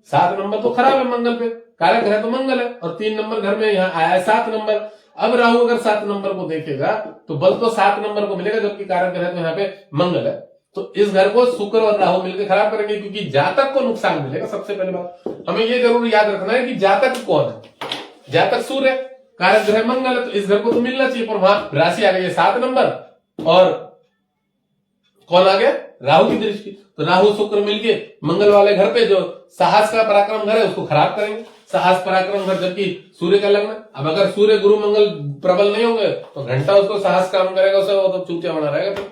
7 नंबर तो खराब है मंगल पे, कारक ग्रह तो मंगल है, और 3 नंबर घर में यहाँ आया है 7 नंबर। अब राहु अगर 7 नंबर को देखेगा तो बल तो 7 नंबर को मिलेगा, जबकि कारक ग्रह तो यहाँ पे मंगल है, तो इस घर को शुक्र और राहु मिलकर खराब करेंगे, क्योंकि जातक को नुकसान मिलेगा। सबसे पहले बात हमें ये जरूर याद रखना है कि जातक कौन है, जातक सूर्य, कारक ग्रह मंगल है, तो इस घर को तो मिलना चाहिए, पर वहां राशि आ गई है 7 नंबर, और कौन आ गया, राहु की दृष्टि, तो राहु शुक्र मिलके मंगल वाले घर पे जो साहस का पराक्रम घर है उसको खराब करेंगे, साहस पराक्रम घर, जबकि सूर्य का लग्न। अब अगर सूर्य गुरु मंगल प्रबल नहीं होंगे तो घंटा उसको साहस काम करेगा, उसे वो तो चूतिया बना रहेगा। तो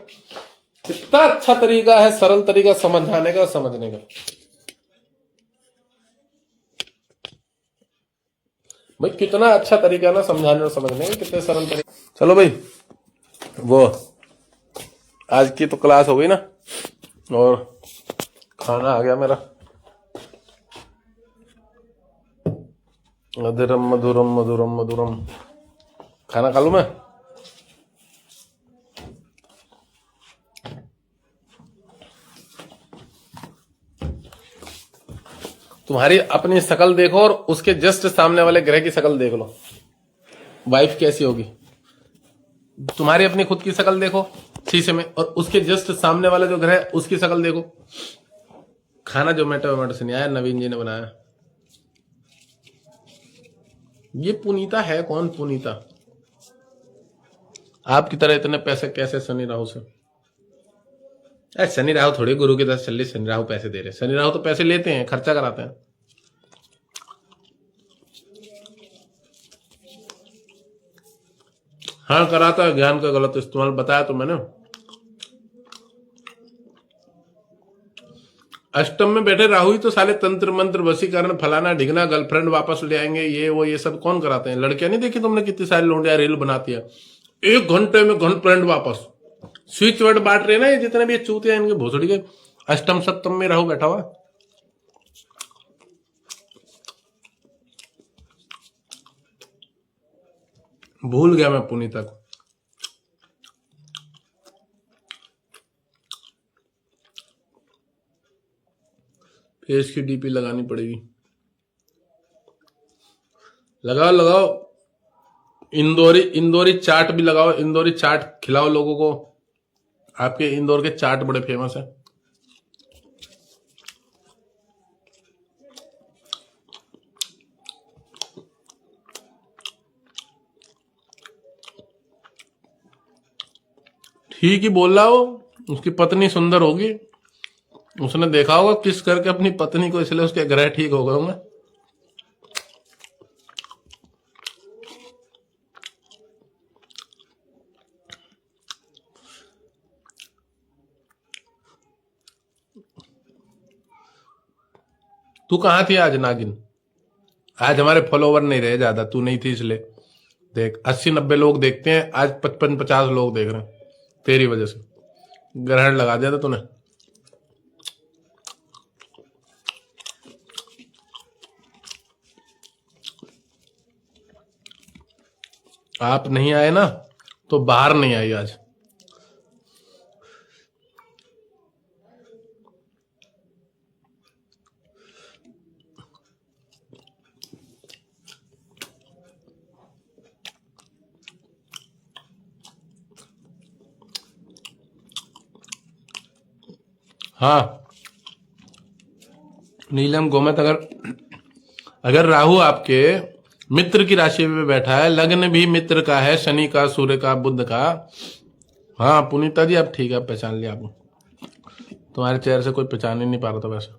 कितना अच्छा तरीका है, सरल तरीका समझाने का और समझने का। भाई कितना अच्छा तरीका ना समझाने और समझने का, कितने सरल तरीका। चलो भाई, वो आज की तो क्लास हो गई ना, और खाना आ गया मेरा, मधुरम मधुरम मधुरम मधुरम, खाना खा लूं मैं। तुम्हारी अपनी शकल देखो और उसके जस्ट सामने वाले ग्रह की शकल देख लो, वाइफ कैसी होगी। तुम्हारी अपनी खुद की शकल देखो शीशे में, और उसके जस्ट सामने वाले जो ग्रह उसकी शकल देखो। खाना जोमेटो वोमेटो से नहीं आया, नवीन जी ने बनाया। ये पुनीता है कौन, पुनीता आपकी तरह इतने पैसे कैसे शनि राहु से। शनि राहु थोड़ी गुरु की तरह चल रही, शनि राहु पैसे दे रहे, शनि राहु तो पैसे लेते हैं, खर्चा कराते हैं। हाँ कराता है, ज्ञान का गलत इस्तेमाल बताया तो मैंने। अष्टम में बैठे राहु ही तो साले तंत्र मंत्र वशीकरण फलाना ढिगना, गर्लफ्रेंड वापस ले आएंगे, ये वो ये सब कौन कराते हैं। लड़कियां नहीं देखी तुमने कितनी सारी लोंडिया रील बनाती है, 1 घंटे में गर्लफ्रेंड वापस, स्विच वर्ड बांट रहे ना ये जितने भी चूतिया इनके भोसड़ी के। अष्टम सप्तम में राहु बैठा हुआ, भूल गया मैं पुनीता को। फेस की डीपी लगानी पड़ेगी, लगाओ लगाओ, इंदौरी चाट भी लगाओ, इंदौरी चाट खिलाओ लोगों को, आपके इंदौर के चाट बड़े फेमस है। ठीक ही बोल रहा हो, उसकी पत्नी सुंदर होगी, उसने देखा होगा किस करके अपनी पत्नी को, इसलिए उसके ग्रह ठीक हो गए होंगे। तू कहाँ थी आज नागिन, आज हमारे फॉलोवर नहीं रहे ज्यादा, तू नहीं थी इसलिए। देख 80-90 लोग देखते हैं, आज 55-50 लोग देख रहे हैं, तेरी वजह से ग्रहण लगा दिया था तूने। आप नहीं आए ना तो बाहर नहीं आई आज। हाँ नीलम गोमत, अगर राहु आपके मित्र की राशि में बैठा है, लग्न भी मित्र का है, शनि का, सूर्य का, बुध का। हाँ पुनीता जी अब ठीक है, पहचान लिया आपको, तुम्हारे चेहरे से कोई पहचान ही नहीं पा रहा था वैसे।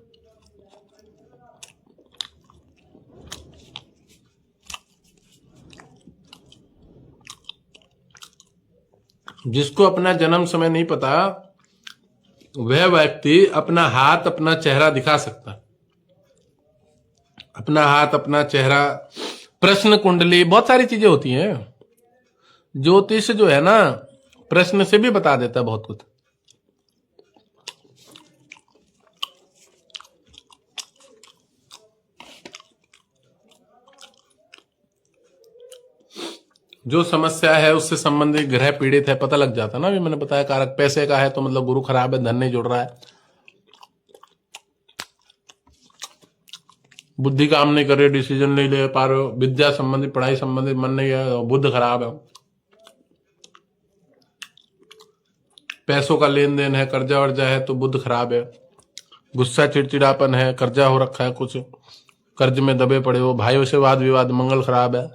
जिसको अपना जन्म समय नहीं पता वह व्यक्ति अपना हाथ अपना चेहरा दिखा सकता है, अपना हाथ अपना चेहरा, प्रश्न कुंडली, बहुत सारी चीजें होती हैं। ज्योतिष जो है ना प्रश्न से भी बता देता है बहुत कुछ। जो समस्या है उससे संबंधित ग्रह पीड़ित है पता लग जाता ना। अभी मैंने बताया कारक पैसे का है तो मतलब गुरु खराब है, धन नहीं जुड़ रहा है, बुद्धि काम नहीं कर रही, डिसीजन नहीं ले पा रहे हो, विद्या संबंधी पढ़ाई संबंधित मन नहीं है, बुद्ध खराब है, पैसों का लेन देन है, कर्जा वर्जा है तो बुद्ध खराब है, गुस्सा चिड़चिड़ापन है, कर्जा हो रखा है, कुछ कर्ज में दबे पड़े हो, भाइयों से वाद विवाद, मंगल खराब है।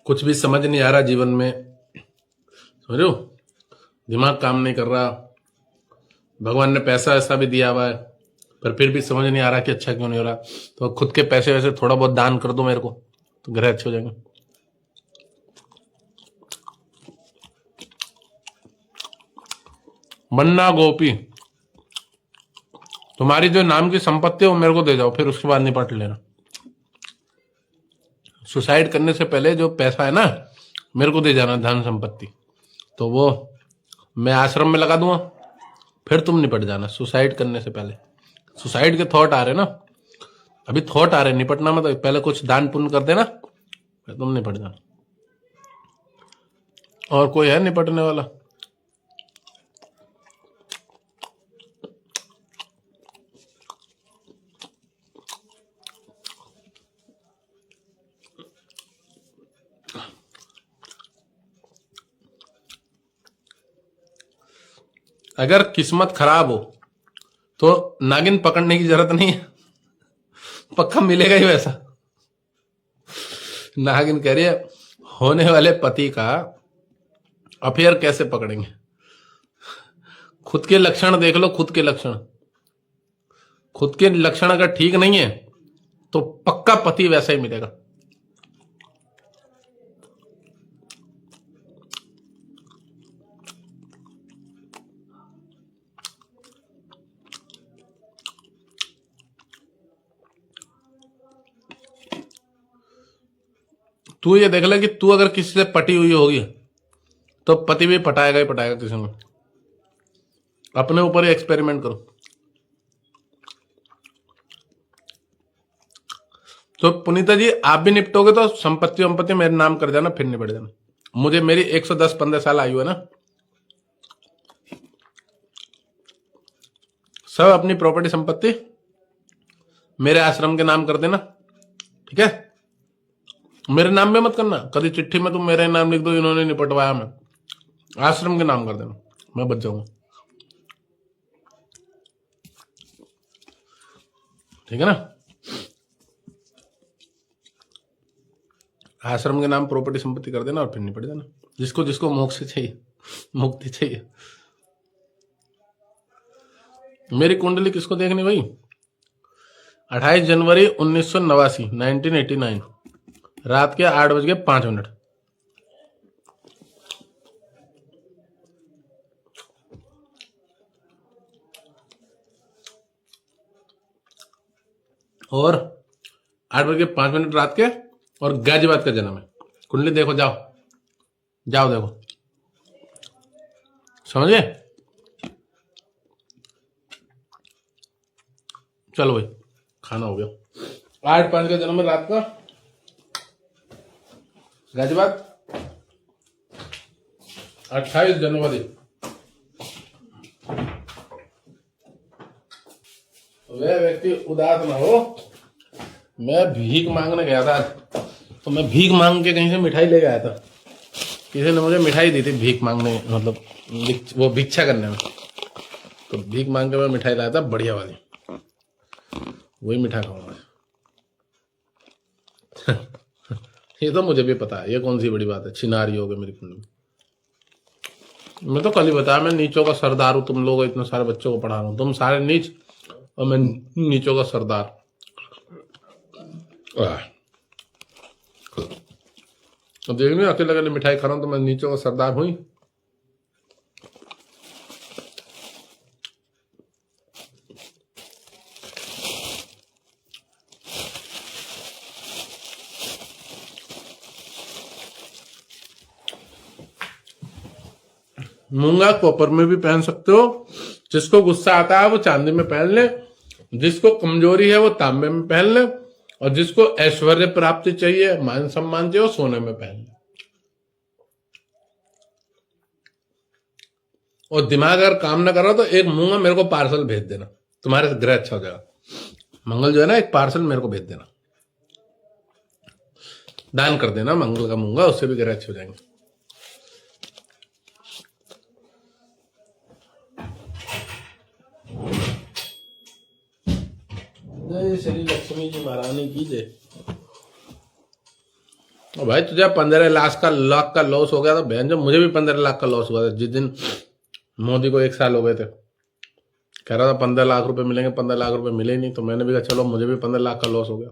कुछ भी समझ नहीं आ रहा जीवन में, समझ रहे हो, दिमाग काम नहीं कर रहा, भगवान ने पैसा ऐसा भी दिया हुआ है पर फिर भी समझ नहीं आ रहा कि अच्छा क्यों नहीं हो रहा। तो खुद के पैसे वैसे थोड़ा बहुत दान कर दो मेरे को तो ग्रह अच्छे हो जाएंगे। मन्ना गोपी, तुम्हारी जो नाम की संपत्ति है वो मेरे को दे जाओ, फिर उसके बाद निपट लेना। सुसाइड करने से पहले जो पैसा है ना मेरे को दे जाना, धन संपत्ति, तो वो मैं आश्रम में लगा दूंगा, फिर तुम निपट जाना। सुसाइड करने से पहले, सुसाइड के थॉट आ रहे ना, अभी थॉट आ रहे, निपटना मतलब पहले कुछ दान पुण्य कर देना फिर तुम निपट जाना। और कोई है निपटने वाला? अगर किस्मत खराब हो तो नागिन पकड़ने की जरूरत नहीं है, पक्का मिलेगा ही वैसा। नागिन कह रही है होने वाले पति का अफेयर कैसे पकड़ेंगे, खुद के लक्षण देख लो, खुद के लक्षण, खुद के लक्षण अगर ठीक नहीं है तो पक्का पति वैसा ही मिलेगा। तू ये देख ले कि तू अगर किसी से पटी हुई होगी तो पति भी पटाएगा ही पटाएगा किसी में। अपने ऊपर ही एक्सपेरिमेंट करो। तो पुनीता जी आप भी निपटोगे तो संपत्ति मेरे नाम कर देना, फिर निपट जाना। मुझे मेरी 110-15 साल आयु है ना, सब अपनी प्रॉपर्टी संपत्ति मेरे आश्रम के नाम कर देना, ठीक है। मेरे नाम में मत करना, कभी चिट्ठी में तुम मेरे नाम लिख दो इन्होंने निपटवाया, मैं आश्रम के नाम कर देना, मैं बच जाऊंगा, ठीक है ना। आश्रम के नाम प्रॉपर्टी संपत्ति कर देना और फिर निपट जाना। जिसको जिसको मोक्ष चाहिए, मुक्ति चाहिए। मेरी कुंडली किसको देखनी भाई? 28 जनवरी 1989 1989 रात के 8:05। और 8:05 रात के, और गाजियाबाद का जन्म है। कुंडली देखो, जाओ जाओ देखो, समझे? चलो भाई खाना हो गया। 8/5 का जन्म है रात का, गाजियाबाद, 28 जनवरी। वह व्यक्ति उदास ना हो। मैं भीख मांगने गया था, तो मैं भीख मांग के कहीं से मिठाई ले गया था, किसी ने मुझे मिठाई दी थी भीख मांगने, मतलब वो भिक्षा करने में, तो भीख मांग के मैं मिठाई लाया था बढ़िया वाली, वही मिठाई खाऊंगा। ये तो मुझे भी पता है, ये कौन सी बड़ी बात है, छिनारी हो गई मेरी कुंडली में। मैं तो कल ही बताया, मैं नीचों का सरदार हूँ, तुम लोग इतने सारे बच्चों को पढ़ा रहा हूँ, तुम सारे नीच और मैं नीचों का सरदार। अब देख नहीं, अकेले अकेले मिठाई खा रहा हूँ तो मैं नीचों का सरदार हुई। मूंगा कॉपर में भी पहन सकते हो, जिसको गुस्सा आता है वो चांदी में पहन ले, जिसको कमजोरी है वो तांबे में पहन ले, और जिसको ऐश्वर्य प्राप्ति चाहिए, मान सम्मान चाहिए, वो सोने में पहन ले। और दिमाग अगर काम ना कर रहा तो एक मूंगा मेरे को पार्सल भेज देना, तुम्हारे ग्रह अच्छा हो जाएगा। मंगल जो है ना, एक पार्सल मेरे को भेज देना, दान कर देना मंगल का मूंगा, उससे भी ग्रह अच्छे हो जाएंगे। जय श्री लक्ष्मी जी महारानी की जय। भाई तुझे 15 लाख का लॉस हो गया था बहन, जो मुझे भी 15 लाख का लॉस हुआ था जिस दिन मोदी को 1 साल हो गए थे। कह रहा था 15 लाख रुपए मिलेंगे, 15 लाख रुपए मिले ही नहीं, तो मैंने भी कहा चलो मुझे भी 15 लाख का लॉस हो गया।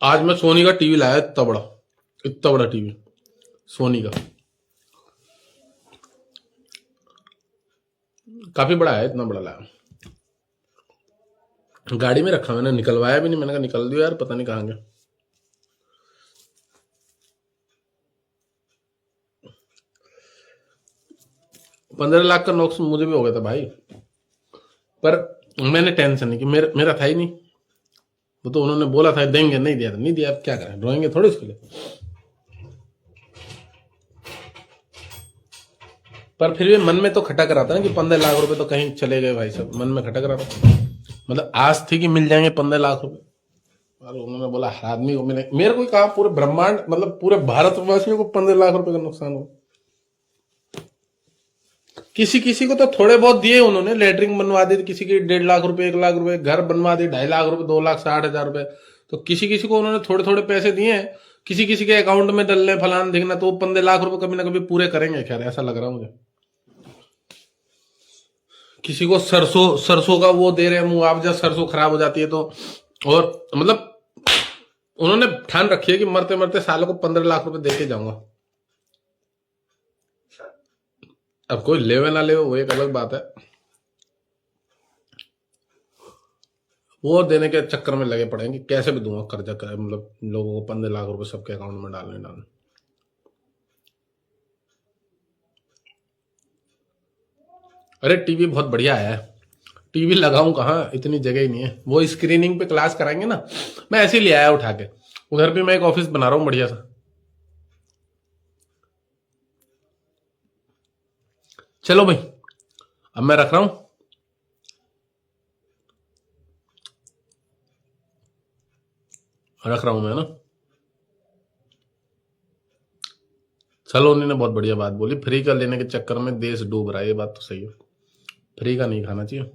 आज मैं सोनी का टीवी लाया, इतना बड़ा टीवी सोनी का, काफी बड़ा है, इतना बड़ा लाया। गाड़ी में रखा, मैंने निकलवाया भी नहीं, मैंने कहा निकल दियो यार, पता नहीं कहाँ गया। $15 लाख का नुकसान मुझे भी हो गया था भाई, पर मैंने टेंशन नहीं कि मेरा था ही नहीं, वो तो उन्होंने बोला था देंगे, नहीं दिया था, नहीं दिया, अब क्या करें, रोएंगे थोड़ी इसके लिए। पर फिर भी मन में तो खटक रहा था ना कि 15 लाख रुपए तो कहीं चले गए भाई साहब, मन में खटक रहा था, मतलब आस थी कि मिल जाएंगे 15 लाख रुपए, और उन्होंने बोला हर आदमी को मिले, मेरे को कहा पूरे ब्रह्मांड, मतलब पूरे भारतवासियों को 15 लाख रुपए का नुकसान हुआ। किसी किसी को तो थोड़े बहुत दिए उन्होंने, लेटरिंग बनवा दी, किसी की 1.5 लाख रुपए, 1 लाख रुपए, घर बनवा दी 2.5 लाख रुपए, 2,60,000 रुपए, तो किसी किसी को उन्होंने थोड़े थोड़े पैसे दिए हैं, किसी किसी के अकाउंट में डलने फलाना दिखना, तो वो 15 लाख रुपए कभी ना कभी पूरे करेंगे, खैर ऐसा लग रहा मुझे। किसी को सरसों का वो दे रहे हैं मुआवजा, सरसों खराब हो जाती है तो, और मतलब उन्होंने ठान रखी है कि मरते मरते सालों को 15 लाख रुपए दे के जाऊंगा। अब कोई लेवे ना लेवे वो एक अलग बात है, वो देने के चक्कर में लगे पड़े हैं कि कैसे भी दूंगा कर्जा कर, मतलब लोगों को 15 लाख रुपए सबके अकाउंट में डालने। अरे टीवी बहुत बढ़िया है, टीवी लगाऊं कहाँ, इतनी जगह ही नहीं है, वो स्क्रीनिंग पे क्लास कराएंगे ना, मैं ऐसे ही ले आया उठा के, उधर भी मैं एक ऑफिस बना रहा हूँ बढ़िया सा। चलो भाई, अब मैं रख रहा हूं, मैं ना। चलो उन्होंने बहुत बढ़िया बात बोली, फ्री का लेने के चक्कर में देश डूब रहा है, ये बात तो सही है, फ्री का नहीं खाना चाहिए,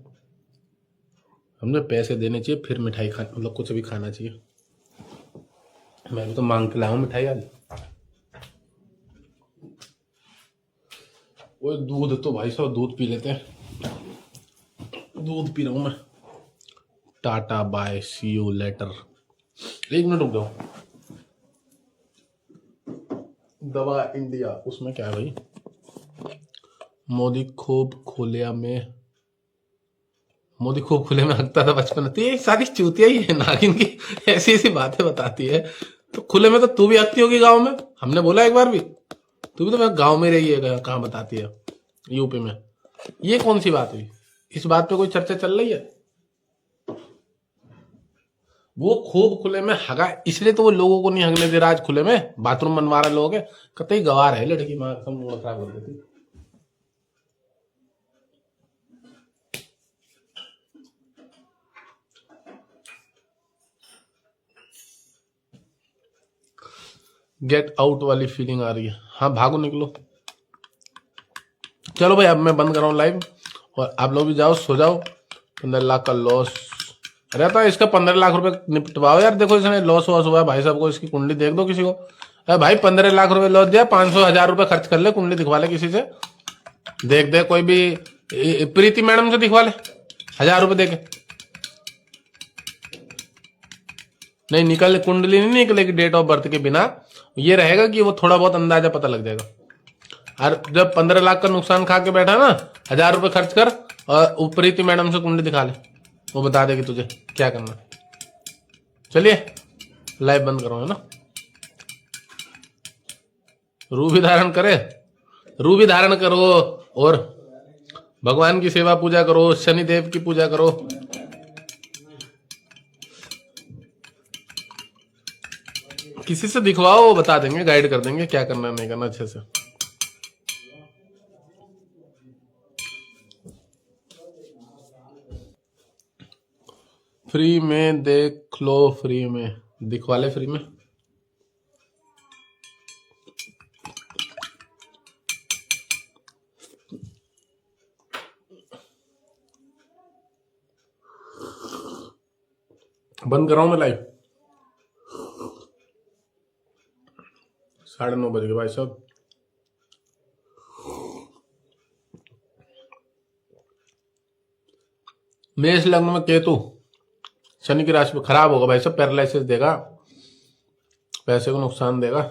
हमें पैसे देने चाहिए, फिर मिठाई खा, मतलब कुछ भी खाना चाहिए। मैं भी तो मांग के लाया हूं मिठाई आज। वो दूध तो भाई साहब दूध पी लेते हैं, दूध पी रहा हूं मैं। Tata bye see you later. 1 minute रुक जाओ। दवा इंडिया, उसमें क्या है भाई, मोदी खूब खुले में हकता था बचपन में, तो ये सारी चूतिया ही है नागिन की, ऐसी ऐसी बातें बताती है। तो खुले में तो तू भी हकती होगी गांव में, हमने बोला एक बार भी, तू भी तो मैं गांव में रही है, कहाँ बताती है, यूपी में। ये कौन सी बात हुई, इस बात पे कोई चर्चा चल रही है? वो खूब खुले में हगा, इसलिए तो वो लोगों को नहीं हगने दे रहा आज खुले में, बाथरूम बनवा रहे लोग, कतई गवार है लड़की, माँ सब मूड खराब कर देती। गेट आउट वाली फीलिंग आ रही है। हाँ भागो निकलो। चलो भाई अब मैं बंद कर रहा हूँ लाइव और आप लोग भी जाओ सो जाओ। 15 लाख का लॉस रहता है इसका। 15 लाख रुपए निपटवाओ यार। देखो इसने लॉस वॉस हुआ भाई साहब को, इसकी कुंडली देख दो किसी को। अरे भाई 15 लाख रुपए लॉस दिया, 500-1000 रुपए खर्च कर ले, कुंडली दिखवा ले किसी से। देख दे कोई भी प्रीति मैडम से दिखवा ले 1000 रुपए देके। नहीं निकल कुंडली नहीं निकलेगी डेट ऑफ बर्थ के बिना। ये रहेगा कि वो थोड़ा बहुत अंदाजा पता लग जाएगा। और जब 15 लाख का नुकसान खा के बैठा ना, 1000 रुपए खर्च कर और प्रीति मैडम से कुंडली दिखा ले, वो बता देगी तुझे क्या करना। चलिए लाइव बंद करो है ना। रू भी धारण करे, रू भी धारण करो और भगवान की सेवा पूजा करो, शनि देव की पूजा करो। किसी से दिखवाओ, वो बता देंगे, गाइड कर देंगे क्या करना नहीं करना अच्छे से। फ्री में देख लो, फ्री में दिखवा ले, फ्री में। बंद कर रहा हूं मैं लाइव। 9:30 बज गए भाई साहब। मेष लग्न में केतु शनि की राशि में खराब होगा भाई साहब, पैरालिसिस देगा, पैसे को नुकसान देगा।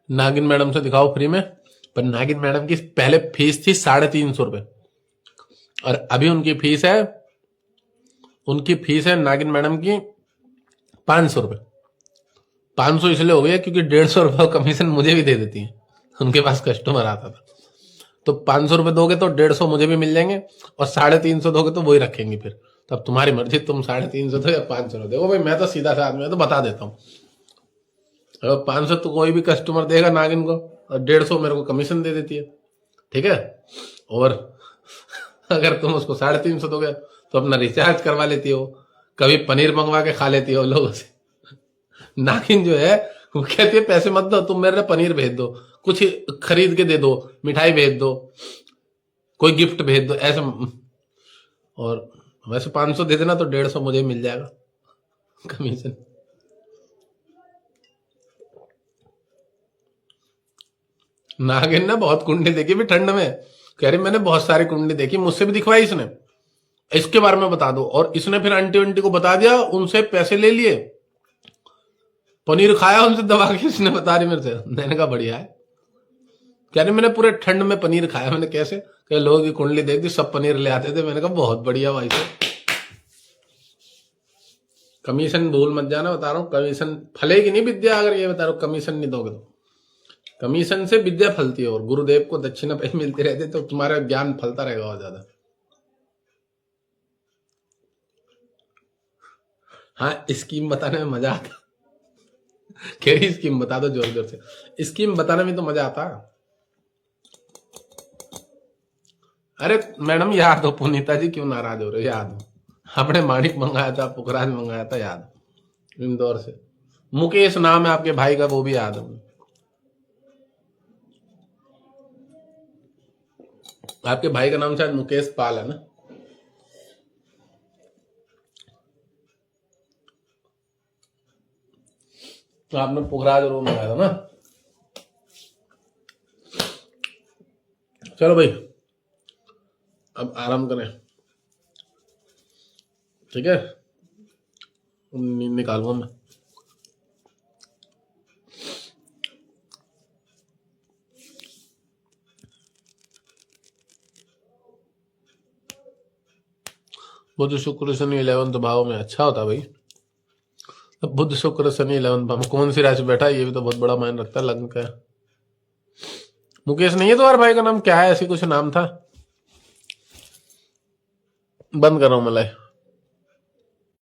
नागिन मैडम से दिखाओ फ्री में। पर नागिन मैडम की पहले फीस थी 350 रुपए और अभी उनकी फीस है नागिन मैडम की 500 रुपए। 500 इसलिए हो गया क्योंकि 150 रुपए कमीशन मुझे भी दे देती है, उनके पास कस्टमर आता था। तो 500 रुपए दोगे तो 150 मुझे भी मिल जाएंगे और 350 दोगे तो वही रखेंगे। फिर तब तुम्हारी मर्जी, तुम 350 दो या 500 दो। भाई मैं तो सीधा सा आदमी, मैं तो बता देता हूँ। 500 तो कोई भी कस्टमर देगा नागिन को और 150 मेरे को कमीशन दे देती है, ठीक है। और अगर तुम उसको 350 दोगे तो अपना रिचार्ज करवा लेती हो, कभी पनीर मंगवा के खा लेती हो लोगों से। नागिन जो है वो कहती है पैसे मत दो, तुम मेरे पनीर भेज दो, कुछ खरीद के दे दो, मिठाई भेज दो, कोई गिफ्ट भेज दो ऐसे। और वैसे 500 दे देना तो 150 मुझे मिल जाएगा कमीशन। नागिन ने बहुत कुंडली देखी भी ठंड में, कह रही मैंने बहुत सारी कुंडली देखी, मुझसे भी दिखवाई इसने, इसके बारे में बता दो। और इसने फिर आंटी को बता दिया, उनसे पैसे ले लिए, पनीर खाया उनसे दबा के। इसने बता रही मेरे से, मैंने कहा बढ़िया है। कह रही मैंने पूरे ठंड में पनीर खाया। मैंने कैसे? कह लोगों की कुंडली देख दी, सब पनीर ले आते थे। मैंने कहा बहुत बढ़िया भाई से। कमीशन भूल मत जाना, बता रहा हूँ, कमीशन फलेगी नहीं विद्या। अगर ये बता रहा हूँ कमीशन नहीं दोगे तो, कमीशन से विद्या फलती है और गुरुदेव को दक्षिणा पे मिलती रहती है, तो तुम्हारा ज्ञान फलता रहेगा और ज्यादा। हाँ स्कीम बताने में मजा आता। कह रही स्कीम बता दो जोर जोर से। स्कीम बताने में तो मजा आता। अरे मैडम याद हो, पुनीता जी क्यों नाराज हो रहे हो? याद हो, आपने माणिक मंगाया था, पुखराज मंगाया था, याद इंदौर से। मुकेश नाम है आपके भाई का, वो भी याद है। आपके भाई का नाम शायद मुकेश पाल है ना। तो आपने पुखराज रूम मंगाया था ना। चलो भाई अब आराम करें, ठीक है। नींद निकालूंगा मैं। बुध शुक्र शनि 11th भाव में अच्छा होता भाई। अब बुध शुक्र शनि 11th भाव में कौन सी राशि बैठा है ये भी तो बहुत बड़ा मायने रखता है लग्न का। मुकेश नहीं है तुम्हारे भाई का नाम? क्या है, ऐसी कुछ नाम था। बंद कर रहा हूं मैं लाइव।